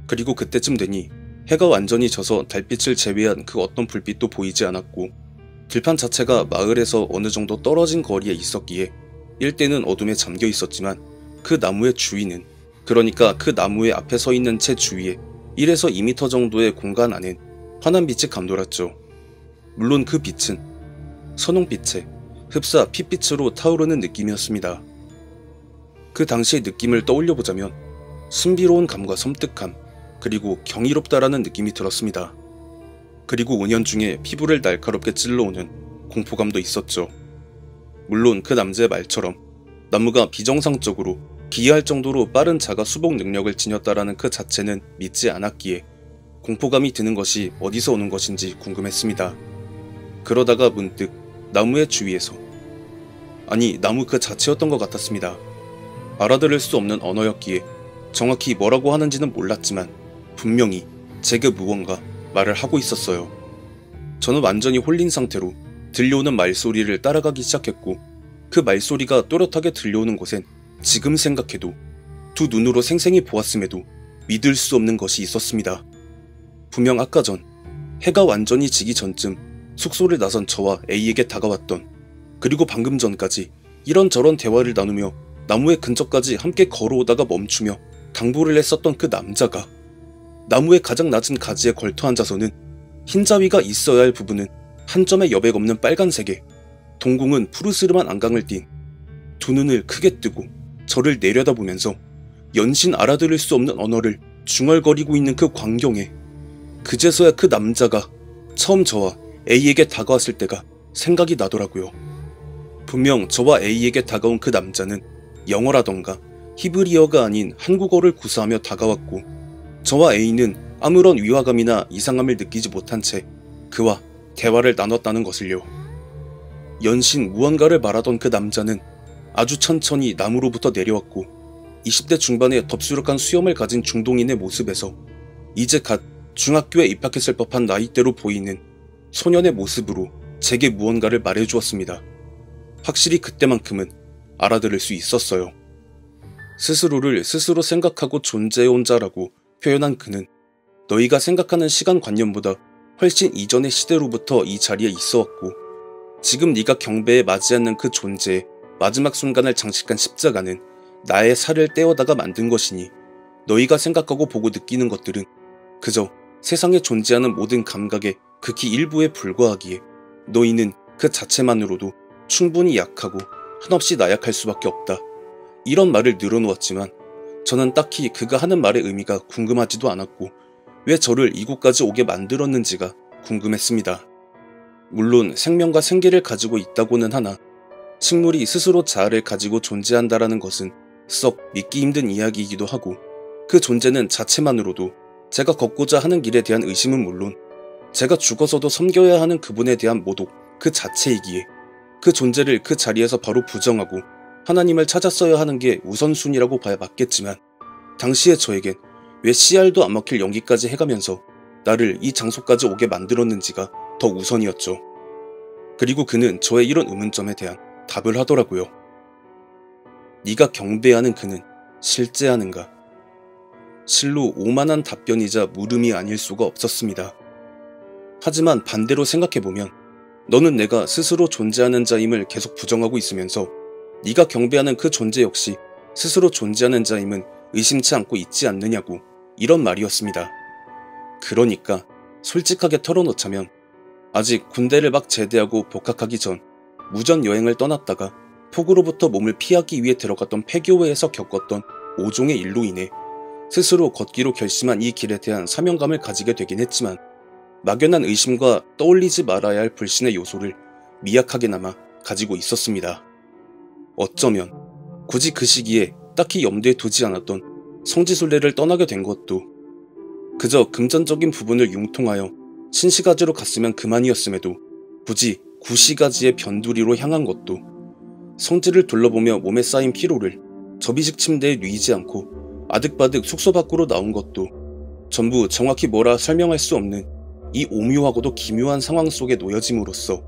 그리고 그때쯤 되니 해가 완전히 져서 달빛을 제외한 그 어떤 불빛도 보이지 않았고 들판 자체가 마을에서 어느 정도 떨어진 거리에 있었기에 일대는 어둠에 잠겨 있었지만 그 나무의 주위는, 그러니까 그 나무의 앞에 서 있는 채 주위에 1에서 2m 정도의 공간 안엔 환한 빛이 감돌았죠. 물론 그 빛은 선홍빛에 흡사 핏빛으로 타오르는 느낌이었습니다. 그 당시의 느낌을 떠올려보자면 신비로운 감과 섬뜩함, 그리고 경이롭다라는 느낌이 들었습니다. 그리고 은연중에 피부를 날카롭게 찔러오는 공포감도 있었죠. 물론 그 남자의 말처럼 나무가 비정상적으로 기이할 정도로 빠른 자가 수복 능력을 지녔다라는 그 자체는 믿지 않았기에 공포감이 드는 것이 어디서 오는 것인지 궁금했습니다. 그러다가 문득 나무의 주위에서, 아니 나무 그 자체였던 것 같았습니다. 알아들을 수 없는 언어였기에 정확히 뭐라고 하는지는 몰랐지만 분명히 제게 무언가 말을 하고 있었어요. 저는 완전히 홀린 상태로 들려오는 말소리를 따라가기 시작했고, 그 말소리가 또렷하게 들려오는 곳엔 지금 생각해도, 두 눈으로 생생히 보았음에도 믿을 수 없는 것이 있었습니다. 분명 아까 전 해가 완전히 지기 전쯤 숙소를 나선 저와 A에게 다가왔던, 그리고 방금 전까지 이런저런 대화를 나누며 나무의 근처까지 함께 걸어오다가 멈추며 당부를 했었던 그 남자가 나무의 가장 낮은 가지에 걸터 앉아서는 흰자위가 있어야 할 부분은 한 점의 여백 없는 빨간색에, 동공은 푸르스름한 안강을 띤 두 눈을 크게 뜨고 저를 내려다보면서 연신 알아들을 수 없는 언어를 중얼거리고 있는 그 광경에 그제서야 그 남자가 처음 저와 A에게 다가왔을 때가 생각이 나더라고요. 분명 저와 A에게 다가온 그 남자는 영어라던가 히브리어가 아닌 한국어를 구사하며 다가왔고, 저와 A는 아무런 위화감이나 이상함을 느끼지 못한 채 그와 대화를 나눴다는 것을요. 연신 무언가를 말하던 그 남자는 아주 천천히 나무로부터 내려왔고, 20대 중반의 덥수룩한 수염을 가진 중동인의 모습에서 이제 갓 중학교에 입학했을 법한 나이대로 보이는 소년의 모습으로 제게 무언가를 말해주었습니다. 확실히 그때만큼은 알아들을 수 있었어요. 스스로를 스스로 생각하고 존재해온 자라고 표현한 그는 너희가 생각하는 시간관념보다 훨씬 이전의 시대로부터 이 자리에 있어왔고, 지금 네가 경배에 맞지 않는 그 존재의 마지막 순간을 장식한 십자가는 나의 살을 떼어다가 만든 것이니, 너희가 생각하고 보고 느끼는 것들은 그저 세상에 존재하는 모든 감각의 극히 일부에 불과하기에 너희는 그 자체만으로도 충분히 약하고 한없이 나약할 수밖에 없다. 이런 말을 늘어놓았지만 저는 딱히 그가 하는 말의 의미가 궁금하지도 않았고, 왜 저를 이곳까지 오게 만들었는지가 궁금했습니다. 물론 생명과 생계를 가지고 있다고는 하나 식물이 스스로 자아를 가지고 존재한다라는 것은 썩 믿기 힘든 이야기이기도 하고, 그 존재는 자체만으로도 제가 걷고자 하는 길에 대한 의심은 물론 제가 죽어서도 섬겨야 하는 그분에 대한 모독 그 자체이기에 그 존재를 그 자리에서 바로 부정하고 하나님을 찾았어야 하는 게 우선순위라고 봐야 맞겠지만, 당시의 저에겐 왜 씨알도 안 먹힐 연기까지 해가면서 나를 이 장소까지 오게 만들었는지가 더 우선이었죠. 그리고 그는 저의 이런 의문점에 대한 답을 하더라고요. 네가 경배하는 그는 실제하는가? 실로 오만한 답변이자 물음이 아닐 수가 없었습니다. 하지만 반대로 생각해보면 너는 내가 스스로 존재하는 자임을 계속 부정하고 있으면서 네가 경배하는 그 존재 역시 스스로 존재하는 자임은 의심치 않고 있지 않느냐고, 이런 말이었습니다. 그러니까 솔직하게 털어놓자면 아직 군대를 막 제대하고 복학하기 전 무전 여행을 떠났다가 폭우로부터 몸을 피하기 위해 들어갔던 폐교회에서 겪었던 5종의 일로 인해 스스로 걷기로 결심한 이 길에 대한 사명감을 가지게 되긴 했지만, 막연한 의심과 떠올리지 말아야 할 불신의 요소를 미약하게나마 가지고 있었습니다. 어쩌면 굳이 그 시기에 딱히 염두에 두지 않았던 성지순례를 떠나게 된 것도 그저 금전적인 부분을 융통하여 신시가지로 갔으면 그만이었음에도 굳이 구시가지의 변두리로 향한 것도, 성지를 둘러보며 몸에 쌓인 피로를 접이식 침대에 뉘지 않고 아득바득 숙소 밖으로 나온 것도 전부 정확히 뭐라 설명할 수 없는 이 오묘하고도 기묘한 상황 속에 놓여짐으로써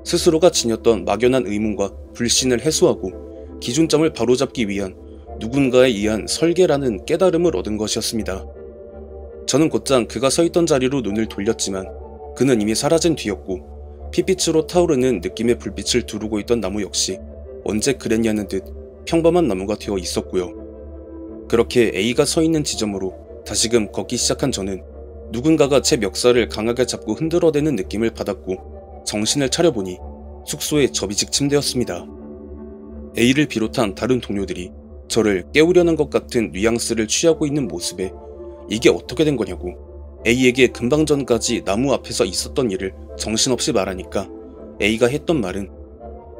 스스로가 지녔던 막연한 의문과 불신을 해소하고 기준점을 바로잡기 위한 누군가에 의한 설계라는 깨달음을 얻은 것이었습니다. 저는 곧장 그가 서 있던 자리로 눈을 돌렸지만 그는 이미 사라진 뒤였고, 핏빛으로 타오르는 느낌의 불빛을 두르고 있던 나무 역시 언제 그랬냐는 듯 평범한 나무가 되어 있었고요. 그렇게 A가 서 있는 지점으로 다시금 걷기 시작한 저는 누군가가 제 멱살을 강하게 잡고 흔들어대는 느낌을 받았고, 정신을 차려보니 숙소의 접이식 침대였습니다. A를 비롯한 다른 동료들이 저를 깨우려는 것 같은 뉘앙스를 취하고 있는 모습에 이게 어떻게 된 거냐고 A에게 금방 전까지 나무 앞에서 있었던 일을 정신없이 말하니까 A가 했던 말은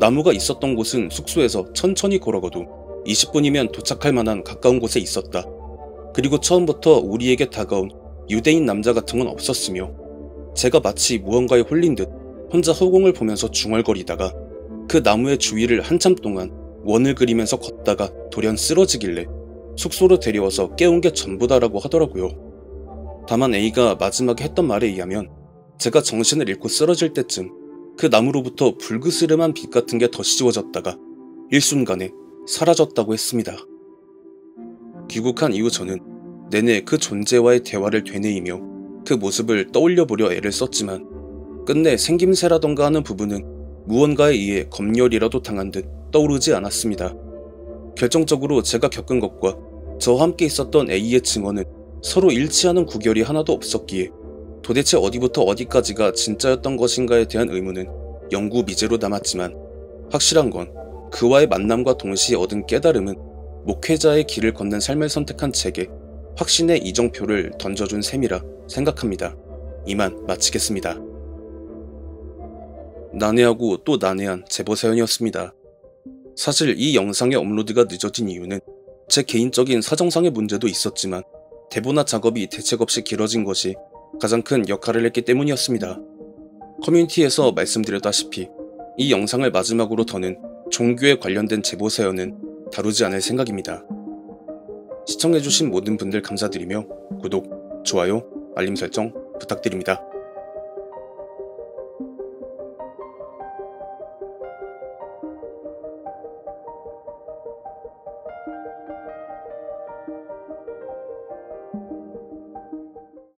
나무가 있었던 곳은 숙소에서 천천히 걸어가도 20분이면 도착할 만한 가까운 곳에 있었다. 그리고 처음부터 우리에게 다가온 유대인 남자 같은 건 없었으며 제가 마치 무언가에 홀린 듯 혼자 허공을 보면서 중얼거리다가 그 나무의 주위를 한참 동안 원을 그리면서 걷다가 돌연 쓰러지길래 숙소로 데려와서 깨운 게 전부다라고 하더라고요. 다만 A가 마지막에 했던 말에 의하면 제가 정신을 잃고 쓰러질 때쯤 그 나무로부터 불그스름한 빛 같은 게 더 씌워졌다가 일순간에 사라졌다고 했습니다. 귀국한 이후 저는 내내 그 존재와의 대화를 되뇌이며 그 모습을 떠올려보려 애를 썼지만 끝내 생김새라던가 하는 부분은 무언가에 의해 검열이라도 당한 듯 떠오르지 않았습니다. 결정적으로 제가 겪은 것과 저와 함께 있었던 A의 증언은 서로 일치하는 구결이 하나도 없었기에 도대체 어디부터 어디까지가 진짜였던 것인가에 대한 의문은 영구 미제로 남았지만 확실한 건 그와의 만남과 동시에 얻은 깨달음은 목회자의 길을 걷는 삶을 선택한 제게 확신의 이정표를 던져준 셈이라 생각합니다. 이만 마치겠습니다. 난해하고 또 난해한 제보 사연이었습니다. 사실 이 영상의 업로드가 늦어진 이유는 제 개인적인 사정상의 문제도 있었지만 대본화 작업이 대책 없이 길어진 것이 가장 큰 역할을 했기 때문이었습니다. 커뮤니티에서 말씀드렸다시피 이 영상을 마지막으로 더는 종교에 관련된 제보 사연은 다루지 않을 생각입니다. 시청해주신 모든 분들 감사드리며 구독, 좋아요, 알림 설정 부탁드립니다.